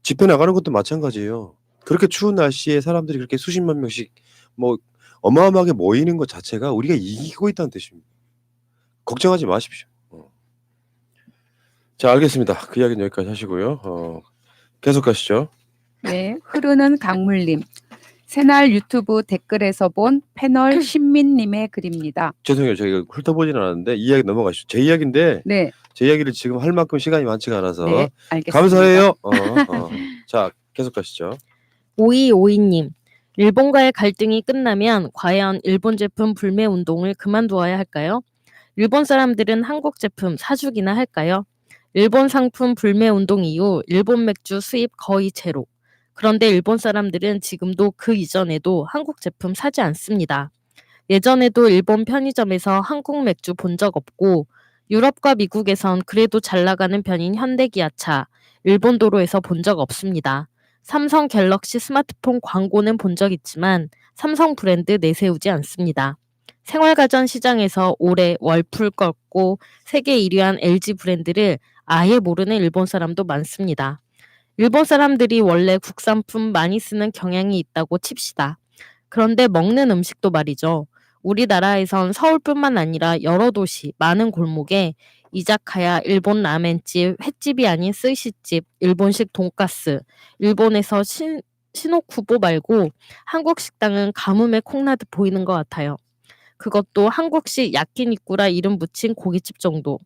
집회 나가는 것도 마찬가지예요. 그렇게 추운 날씨에 사람들이 그렇게 수십만 명씩 뭐 어마어마하게 모이는 것 자체가 우리가 이기고 있다는 뜻입니다. 걱정하지 마십시오. 자, 알겠습니다. 그 이야기는 여기까지 하시고요. 계속 가시죠. 네, 흐르는 강물님. 새날 유튜브 댓글에서 본 패널 신민님의 글입니다. 죄송해요. 저희가 훑어보진 않았는데 이 이야기 넘어가시죠. 제 이야기인데 네, 제 이야기를 지금 할 만큼 시간이 많지가 않아서 네, 알겠습니다. 감사해요. 자, 계속 가시죠. 5252님, 일본과의 갈등이 끝나면 과연 일본 제품 불매 운동을 그만두어야 할까요? 일본 사람들은 한국 제품 사주기나 할까요? 일본 상품 불매 운동 이후 일본 맥주 수입 거의 제로. 그런데 일본 사람들은 지금도 그 이전에도 한국 제품 사지 않습니다. 예전에도 일본 편의점에서 한국 맥주 본 적 없고 유럽과 미국에선 그래도 잘 나가는 편인 현대기아차, 일본 도로에서 본 적 없습니다. 삼성 갤럭시 스마트폰 광고는 본 적 있지만 삼성 브랜드 내세우지 않습니다. 생활가전 시장에서 올해 월풀 꺾고 세계 1위한 LG 브랜드를 아예 모르는 일본 사람도 많습니다. 일본 사람들이 원래 국산품 많이 쓰는 경향이 있다고 칩시다. 그런데 먹는 음식도 말이죠. 우리나라에선 서울뿐만 아니라 여러 도시, 많은 골목에 이자카야, 일본 라멘집, 횟집이 아닌 스시집, 일본식 돈가스, 일본에서 시노쿠보 말고 한국 식당은 가뭄에 콩나듯 보이는 것 같아요. 그것도 한국식 야끼니꾸라 이름 붙인 고깃집 정도.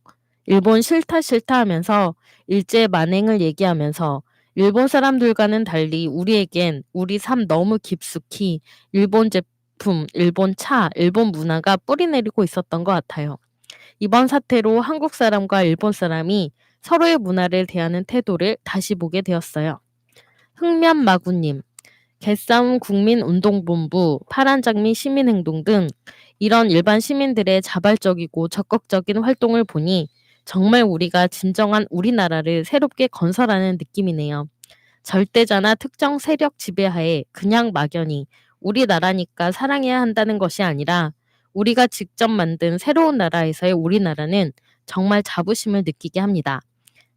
일본 싫다 하면서 일제 만행을 얘기하면서 일본 사람들과는 달리 우리에겐 우리 삶 너무 깊숙이 일본 제품, 일본 차, 일본 문화가 뿌리내리고 있었던 것 같아요. 이번 사태로 한국 사람과 일본 사람이 서로의 문화를 대하는 태도를 다시 보게 되었어요. 흑면마구님, 개싸움 국민운동본부, 파란장미 시민행동 등 이런 일반 시민들의 자발적이고 적극적인 활동을 보니 정말 우리가 진정한 우리나라를 새롭게 건설하는 느낌이네요. 절대자나 특정 세력 지배하에 그냥 막연히 우리나라니까 사랑해야 한다는 것이 아니라 우리가 직접 만든 새로운 나라에서의 우리나라는 정말 자부심을 느끼게 합니다.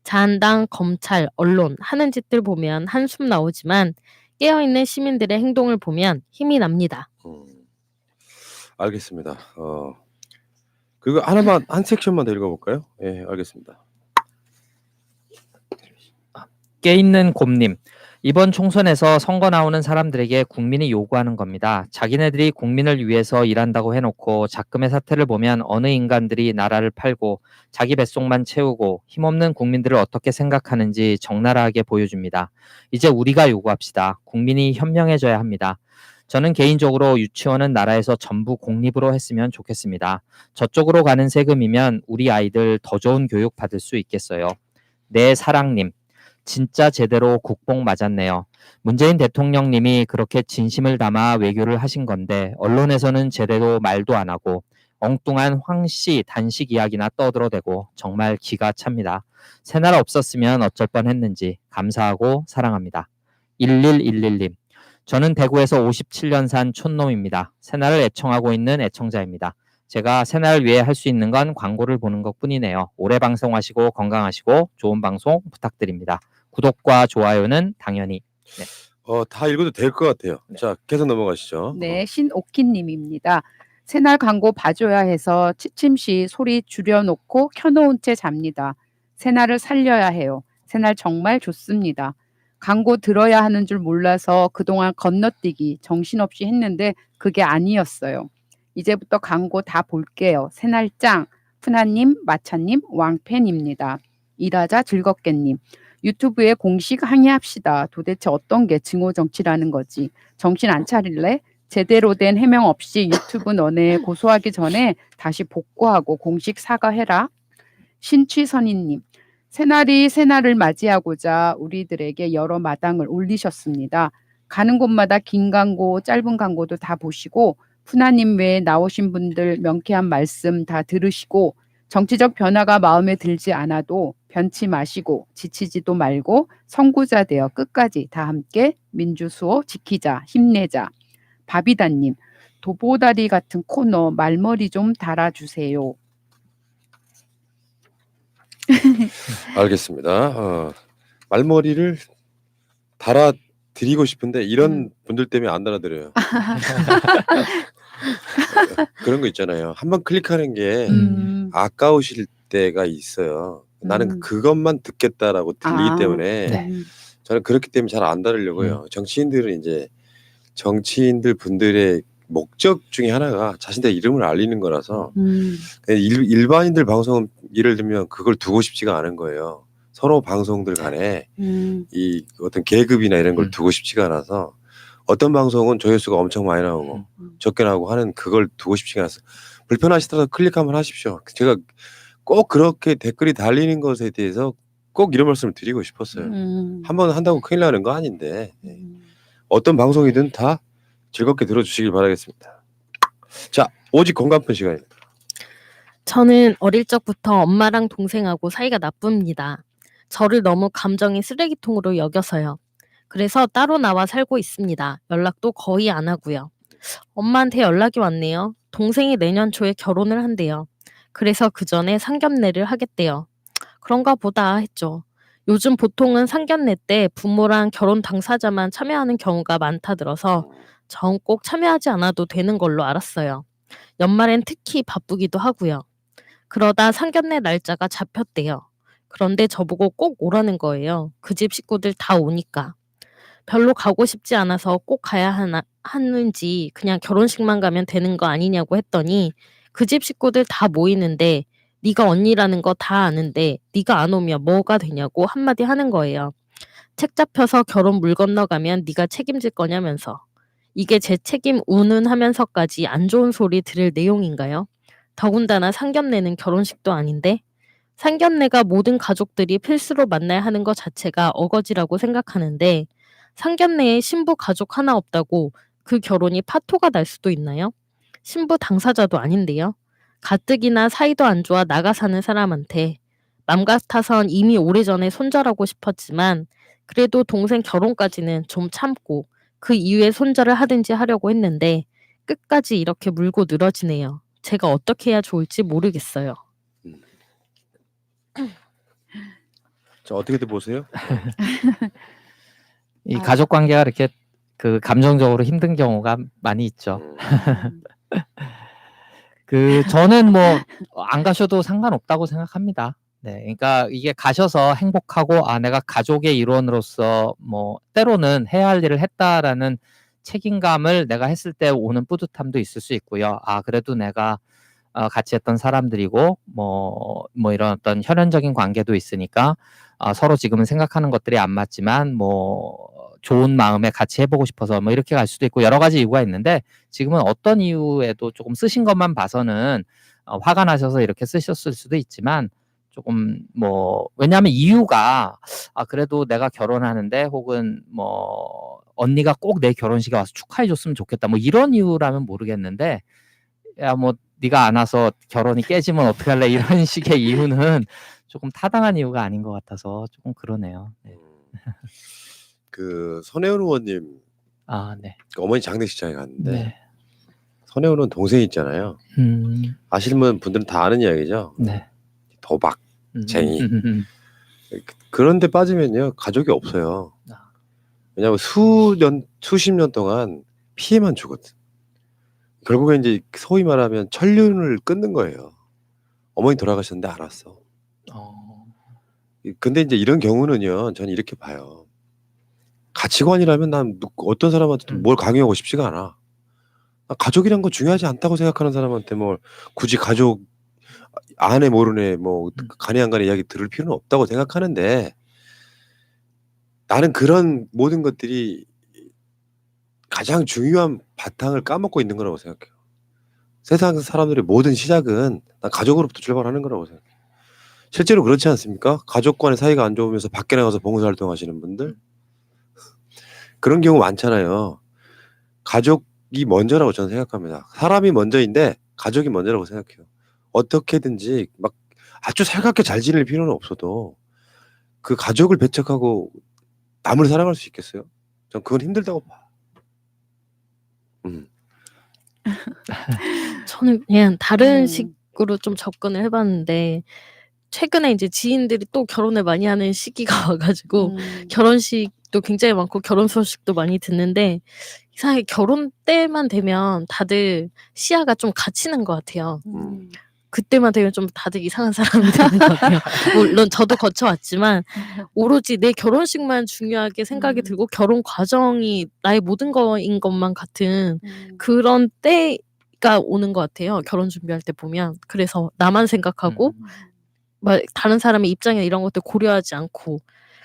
자한당, 검찰, 언론 하는 짓들 보면 한숨 나오지만 깨어있는 시민들의 행동을 보면 힘이 납니다. 알겠습니다. 그리고 하나만 한 섹션만 더 읽어볼까요? 예, 알겠습니다. 깨있는 곰님. 이번 총선에서 선거 나오는 사람들에게 국민이 요구하는 겁니다. 자기네들이 국민을 위해서 일한다고 해놓고 작금의 사태를 보면 어느 인간들이 나라를 팔고 자기 뱃속만 채우고 힘없는 국민들을 어떻게 생각하는지 적나라하게 보여줍니다. 이제 우리가 요구합시다. 국민이 현명해져야 합니다. 저는 개인적으로 유치원은 나라에서 전부 공립으로 했으면 좋겠습니다. 저쪽으로 가는 세금이면 우리 아이들 더 좋은 교육 받을 수 있겠어요. 네, 사랑님. 진짜 제대로 국뽕 맞았네요. 문재인 대통령님이 그렇게 진심을 담아 외교를 하신 건데 언론에서는 제대로 말도 안 하고 엉뚱한 황씨 단식 이야기나 떠들어대고 정말 기가 찹니다. 새나라 없었으면 어쩔 뻔했는지 감사하고 사랑합니다. 1111님. 저는 대구에서 57년 산 촌놈입니다. 새날을 애청하고 있는 애청자입니다. 제가 새날을 위해 할 수 있는 건 광고를 보는 것뿐이네요. 오래 방송하시고 건강하시고 좋은 방송 부탁드립니다. 구독과 좋아요는 당연히. 네. 다 읽어도 될 것 같아요. 네. 자, 계속 넘어가시죠. 네, 신오키님입니다. 새날 광고 봐줘야 해서 취침시 소리 줄여놓고 켜놓은 채 잡니다. 새날을 살려야 해요. 새날 정말 좋습니다. 광고 들어야 하는 줄 몰라서 그동안 건너뛰기 정신없이 했는데 그게 아니었어요. 이제부터 광고 다 볼게요. 새날 짱, 푸나님, 마차님, 왕팬입니다. 일하자 즐겁게님. 유튜브에 공식 항의합시다. 도대체 어떤 게 증오정치라는 거지. 정신 안 차릴래? 제대로 된 해명 없이 유튜브 너네 고소하기 전에 다시 복구하고 공식 사과해라. 신취선희님. 새날을 맞이하고자 우리들에게 여러 마당을 올리셨습니다. 가는 곳마다 긴 광고, 짧은 광고도 다 보시고 푸나님 외에 나오신 분들 명쾌한 말씀 다 들으시고 정치적 변화가 마음에 들지 않아도 변치 마시고 지치지도 말고 선구자 되어 끝까지 다 함께 민주수호 지키자 힘내자. 바비다님 도보다리 같은 코너 말머리 좀 달아주세요. 알겠습니다. 말머리를 달아드리고 싶은데 이런 분들 때문에 안 달아드려요. 그런 거 있잖아요. 한번 클릭하는 게 아까우실 때가 있어요. 나는 그것만 듣겠다라고 들리기 때문에 네. 저는 그렇기 때문에 잘 안 다루려고요. 정치인들은 이제 정치인들 분들의 목적 중에 하나가 자신의 이름을 알리는 거라서 일반인들 방송 예를 들면 그걸 두고 싶지가 않은 거예요. 서로 방송들 간에 이 어떤 계급이나 이런 걸 두고 싶지가 않아서 어떤 방송은 조회수가 엄청 많이 나오고 적게 나오고 하는 그걸 두고 싶지가 않아서 불편하시더라도 클릭 한번 하십시오. 제가 꼭 그렇게 댓글이 달리는 것에 대해서 꼭 이런 말씀을 드리고 싶었어요. 한번 한다고 큰일 나는 거 아닌데 어떤 방송이든 다 즐겁게 들어주시길 바라겠습니다. 자, 오직 건강편 시간입니다. 저는 어릴 적부터 엄마랑 동생하고 사이가 나쁩니다. 저를 너무 감정의 쓰레기통으로 여겨서요. 그래서 따로 나와 살고 있습니다. 연락도 거의 안 하고요. 엄마한테 연락이 왔네요. 동생이 내년 초에 결혼을 한대요. 그래서 그 전에 상견례를 하겠대요. 그런가 보다 했죠. 요즘 보통은 상견례 때 부모랑 결혼 당사자만 참여하는 경우가 많다 들어서 전 꼭 참여하지 않아도 되는 걸로 알았어요. 연말엔 특히 바쁘기도 하고요. 그러다 상견례 날짜가 잡혔대요. 그런데 저보고 꼭 오라는 거예요. 그 집 식구들 다 오니까. 별로 가고 싶지 않아서 꼭 가야 하는지 그냥 결혼식만 가면 되는 거 아니냐고 했더니 그 집 식구들 다 모이는데 네가 언니라는 거 다 아는데 네가 안 오면 뭐가 되냐고 한마디 하는 거예요. 책 잡혀서 결혼 물 건너가면 네가 책임질 거냐면서. 이게 제 책임 운운하면서까지 안 좋은 소리 들을 내용인가요? 더군다나 상견례는 결혼식도 아닌데? 상견례가 모든 가족들이 필수로 만나야 하는 것 자체가 어거지라고 생각하는데 상견례에 신부 가족 하나 없다고 그 결혼이 파토가 날 수도 있나요? 신부 당사자도 아닌데요. 가뜩이나 사이도 안 좋아 나가 사는 사람한테 맘 같아선 이미 오래전에 손절하고 싶었지만 그래도 동생 결혼까지는 좀 참고 그 이후에 손절을 하든지 하려고 했는데 끝까지 이렇게 물고 늘어지네요. 제가 어떻게 해야 좋을지 모르겠어요. 자, 어떻게들 보세요? 이 가족 관계가 이렇게 그 감정적으로 힘든 경우가 많이 있죠. 저는 뭐 안 가셔도 상관없다고 생각합니다. 네, 그러니까 이게 가셔서 행복하고 내가 가족의 일원으로서 뭐 때로는 해야 할 일을 했다라는 책임감을 내가 했을 때 오는 뿌듯함도 있을 수 있고요. 그래도 내가 같이 했던 사람들이고 뭐 이런 어떤 혈연적인 관계도 있으니까 서로 지금은 생각하는 것들이 안 맞지만 뭐 좋은 마음에 같이 해보고 싶어서 뭐 이렇게 갈 수도 있고 여러 가지 이유가 있는데 지금은 어떤 이유에도 조금 쓰신 것만 봐서는 화가 나셔서 이렇게 쓰셨을 수도 있지만 조금 뭐 왜냐하면 이유가 그래도 내가 결혼하는데 혹은 뭐 언니가 꼭 내 결혼식에 와서 축하해 줬으면 좋겠다 뭐 이런 이유라면 모르겠는데 야 뭐 네가 안 와서 결혼이 깨지면 어떡할래 이런 식의 이유는 조금 타당한 이유가 아닌 것 같아서 조금 그러네요. 네. 그 선혜원 의원님 네. 그 어머니 장례식장에 갔는데 네. 선혜원 의원 동생이 있잖아요. 아시는 분들은 다 아는 이야기죠. 네. 도박쟁이. 그런데 빠지면요 가족이 없어요. 왜냐하면 수십 년 동안 피해만 주거든. 결국에 이제 소위 말하면 천륜을 끊는 거예요. 어머니 돌아가셨는데 안 왔어. 근데 이제 이런 경우는요, 저는 이렇게 봐요. 가치관이라면 난 어떤 사람한테도 뭘 강요하고 싶지가 않아. 가족이란 거 중요하지 않다고 생각하는 사람한테 뭘 굳이 가족 아내 모르네 뭐 간에 안 간에 이야기 들을 필요는 없다고 생각하는데 나는 그런 모든 것들이 가장 중요한 바탕을 까먹고 있는 거라고 생각해요. 세상 사람들의 모든 시작은 난 가족으로부터 출발하는 거라고 생각해요. 실제로 그렇지 않습니까? 가족 간의 사이가 안 좋으면서 밖에 나가서 봉사활동 하시는 분들 그런 경우 많잖아요. 가족이 먼저라고 저는 생각합니다. 사람이 먼저인데 가족이 먼저라고 생각해요. 어떻게든지 막 아주 살갑게 잘 지낼 필요는 없어도 그 가족을 배척하고 남을 사랑할 수 있겠어요? 전 그건 힘들다고 봐. 저는 그냥 다른 식으로 좀 접근을 해봤는데 최근에 이제 지인들이 또 결혼을 많이 하는 시기가 와가지고 결혼식도 굉장히 많고 결혼 소식도 많이 듣는데 이상하게 결혼 때만 되면 다들 시야가 좀 갇히는 것 같아요. 그때만 되면 좀 다들 이상한 사람이 되는 것 같아요. 물론 저도 거쳐왔지만 오로지 내 결혼식만 중요하게 생각이 들고 결혼 과정이 나의 모든 거인 것만 같은 그런 때가 오는 것 같아요. 결혼 준비할 때 보면. 그래서 나만 생각하고 막 다른 사람의 입장이나 이런 것들 고려하지 않고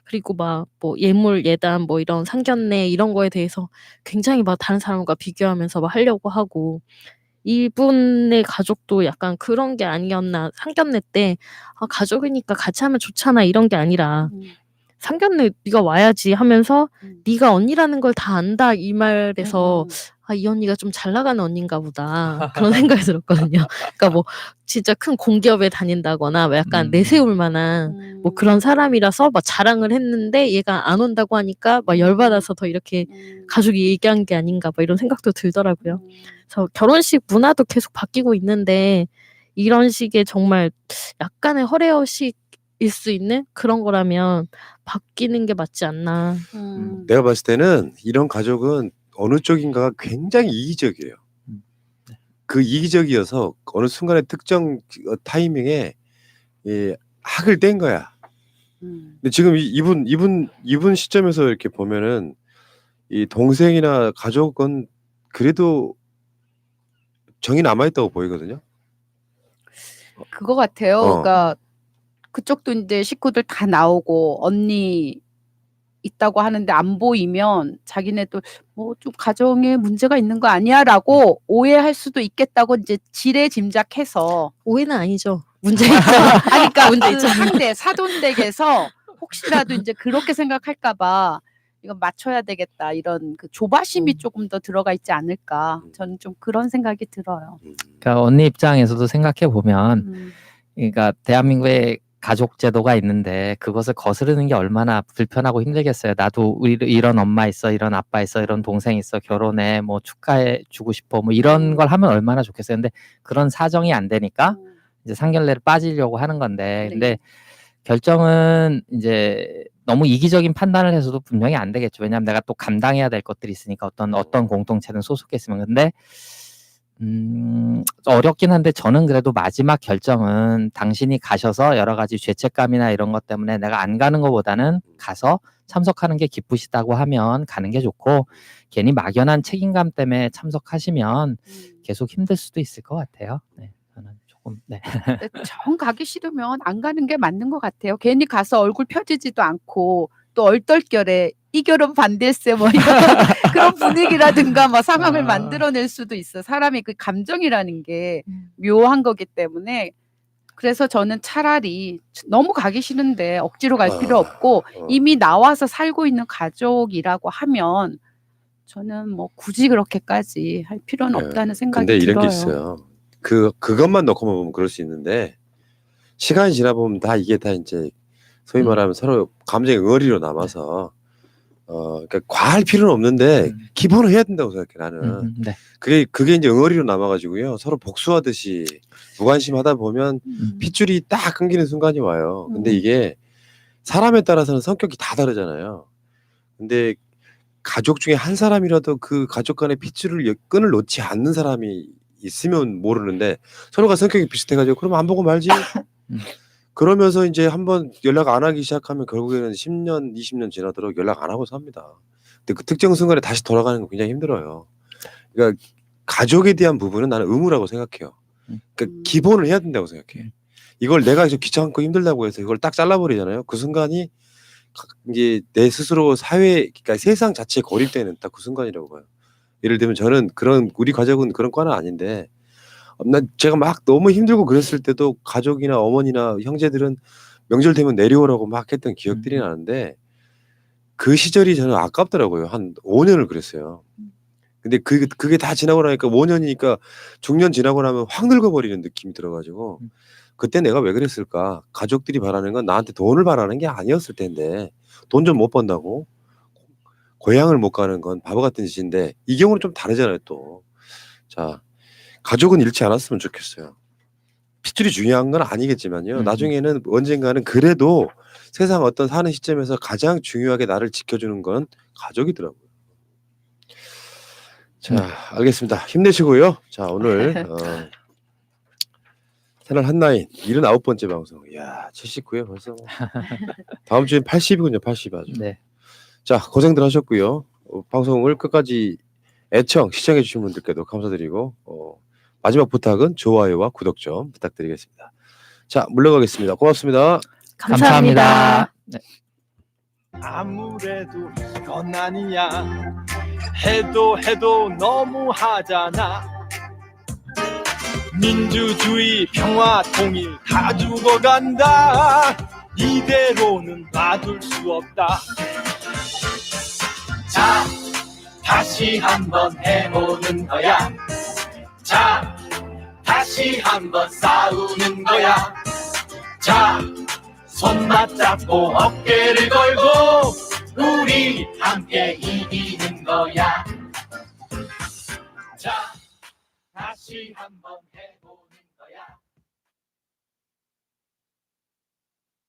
그리고 막 뭐 예물 예단 뭐 이런 상견례 이런 거에 대해서 굉장히 막 다른 사람과 비교하면서 막 하려고 하고 이분의 가족도 약간 그런 게 아니었나. 상견례 때 가족이니까 같이 하면 좋잖아 이런 게 아니라 상견례 네가 와야지 하면서 네가 언니라는 걸 다 안다 이 말에서 이 언니가 좀 잘 나가는 언니인가 보다 그런 생각이 들었거든요. 그러니까 뭐 진짜 큰 공기업에 다닌다거나 뭐 약간 내세울 만한 뭐 그런 사람이라서 막 자랑을 했는데 얘가 안 온다고 하니까 막 열받아서 더 이렇게 가족이 얘기한 게 아닌가 막 이런 생각도 들더라고요. 그래서 결혼식 문화도 계속 바뀌고 있는데 이런 식의 정말 약간의 허례허식일 수 있는 그런 거라면 바뀌는 게 맞지 않나. 내가 봤을 때는 이런 가족은 어느 쪽인가가 굉장히 이기적이에요. 그 이기적이어서 어느 순간에 특정 타이밍에 학을 뗀 거야. 근데 지금 이분 시점에서 이렇게 보면은 이 동생이나 가족은 그래도 정이 남아있다고 보이거든요. 그거 같아요. 그러니까 그쪽도 이제 식구들 다 나오고 언니 있다고 하는데 안 보이면 자기네도 뭐 좀 가정에 문제가 있는 거 아니야라고 오해할 수도 있겠다고 이제 지레짐작해서 오해는 아니죠. 문제 있죠. 그러니까 그 상대 사돈댁에서 혹시라도 이제 그렇게 생각할까봐 이거 맞춰야 되겠다 이런 그 조바심이 조금 더 들어가 있지 않을까. 저는 좀 그런 생각이 들어요. 그러니까 언니 입장에서도 생각해 보면, 그러니까 대한민국에 가족 제도가 있는데 그것을 거스르는 게 얼마나 불편하고 힘들겠어요. 나도 이런 엄마 있어, 이런 아빠 있어, 이런 동생 있어, 결혼해, 뭐 축하해 주고 싶어, 뭐 이런 걸 하면 얼마나 좋겠어요. 근데 그런 사정이 안 되니까 이제 상견례를 빠지려고 하는 건데, 근데 결정은 이제 너무 이기적인 판단을 해서도 분명히 안 되겠죠. 왜냐하면 내가 또 감당해야 될 것들이 있으니까 어떤 공동체는 소속해 있으면. 근데 어렵긴 한데 저는 그래도 마지막 결정은 당신이 가셔서 여러 가지 죄책감이나 이런 것 때문에 내가 안 가는 것보다는 가서 참석하는 게 기쁘시다고 하면 가는 게 좋고 괜히 막연한 책임감 때문에 참석하시면 계속 힘들 수도 있을 것 같아요. 네, 저는 조금 네. 정 가기 싫으면 안 가는 게 맞는 것 같아요. 괜히 가서 얼굴 펴지지도 않고 또 얼떨결에 이 결혼 반대세 뭐 이런 그런 분위기라든가 뭐 상황을 만들어낼 수도 있어. 사람이 그 감정이라는 게 묘한 거기 때문에 그래서 저는 차라리 너무 가기 싫은데 억지로 갈 필요 없고 이미 나와서 살고 있는 가족이라고 하면 저는 뭐 굳이 그렇게까지 할 필요는 네. 없다는 생각이 근데 들어요. 이런 게 있어요. 그것만 놓고 보면 그럴 수 있는데 시간이 지나보면 다 이게 다 이제 소위 말하면 서로 감정의 응어리로 남아서 그러니까 과할 필요는 없는데 기본은 해야 된다고 생각해 나는. 네. 그게 이제 응어리로 남아가지고요. 서로 복수하듯이 무관심하다 보면 핏줄이 딱 끊기는 순간이 와요. 근데 이게 사람에 따라서는 성격이 다 다르잖아요. 근데 가족 중에 한 사람이라도 그 가족 간의 끈을 놓지 않는 사람이 있으면 모르는데 서로가 성격이 비슷해가지고 그럼 안 보고 말지. 그러면서 이제 한번 연락 안 하기 시작하면 결국에는 10년, 20년 지나도록 연락 안 하고 삽니다. 근데 그 특정 순간에 다시 돌아가는 건 굉장히 힘들어요. 그러니까 가족에 대한 부분은 나는 의무라고 생각해요. 그러니까 기본을 해야 된다고 생각해. 이걸 내가 귀찮고 힘들다고 해서 이걸 딱 잘라버리잖아요. 그 순간이 이제 내 스스로 그러니까 세상 자체에 고립되는 딱 그 순간이라고 봐요. 예를 들면 저는 우리 가족은 그런 과는 아닌데 제가 막 너무 힘들고 그랬을 때도 가족이나 어머니나 형제들은 명절 되면 내려오라고 막 했던 기억들이 나는데 그 시절이 저는 아깝더라고요. 한 5년을 그랬어요. 근데 그게 다 지나고 나니까 5년이니까 중년 지나고 나면 확 늙어버리는 느낌이 들어가지고 그때 내가 왜 그랬을까? 가족들이 바라는 건 나한테 돈을 바라는 게 아니었을 텐데 돈 좀 못 번다고 고향을 못 가는 건 바보 같은 짓인데 이 경우는 좀 다르잖아요 또. 자, 가족은 잃지 않았으면 좋겠어요. 핏줄이 중요한 건 아니겠지만요. 나중에는 언젠가는 그래도 세상 어떤 사는 시점에서 가장 중요하게 나를 지켜주는 건 가족이더라고요. 자, 알겠습니다. 힘내시고요. 자, 오늘 채널 한나인 79번째 방송. 이야, 79에 벌써. 다음 주엔 80이군요. 80 아주. 네. 자, 고생들 하셨고요. 방송을 끝까지 시청해 주신 분들께도 감사드리고 마지막 부탁은 좋아요와 구독 좀 부탁드리겠습니다. 자, 물러가겠습니다. 고맙습니다. 감사합니다. 네. 아무래도 이건 아니야. 해도 너무 하잖아. 민주주의 평화 통일 다 죽어간다. 이대로는 놔둘 수 없다. 자, 다시 한번 해보는 거야. 자, 다시 한번 싸우는 거야. 자, 손 맞잡고 어깨를 걸고 우리 함께 이기는 거야. 자, 다시 한번 해.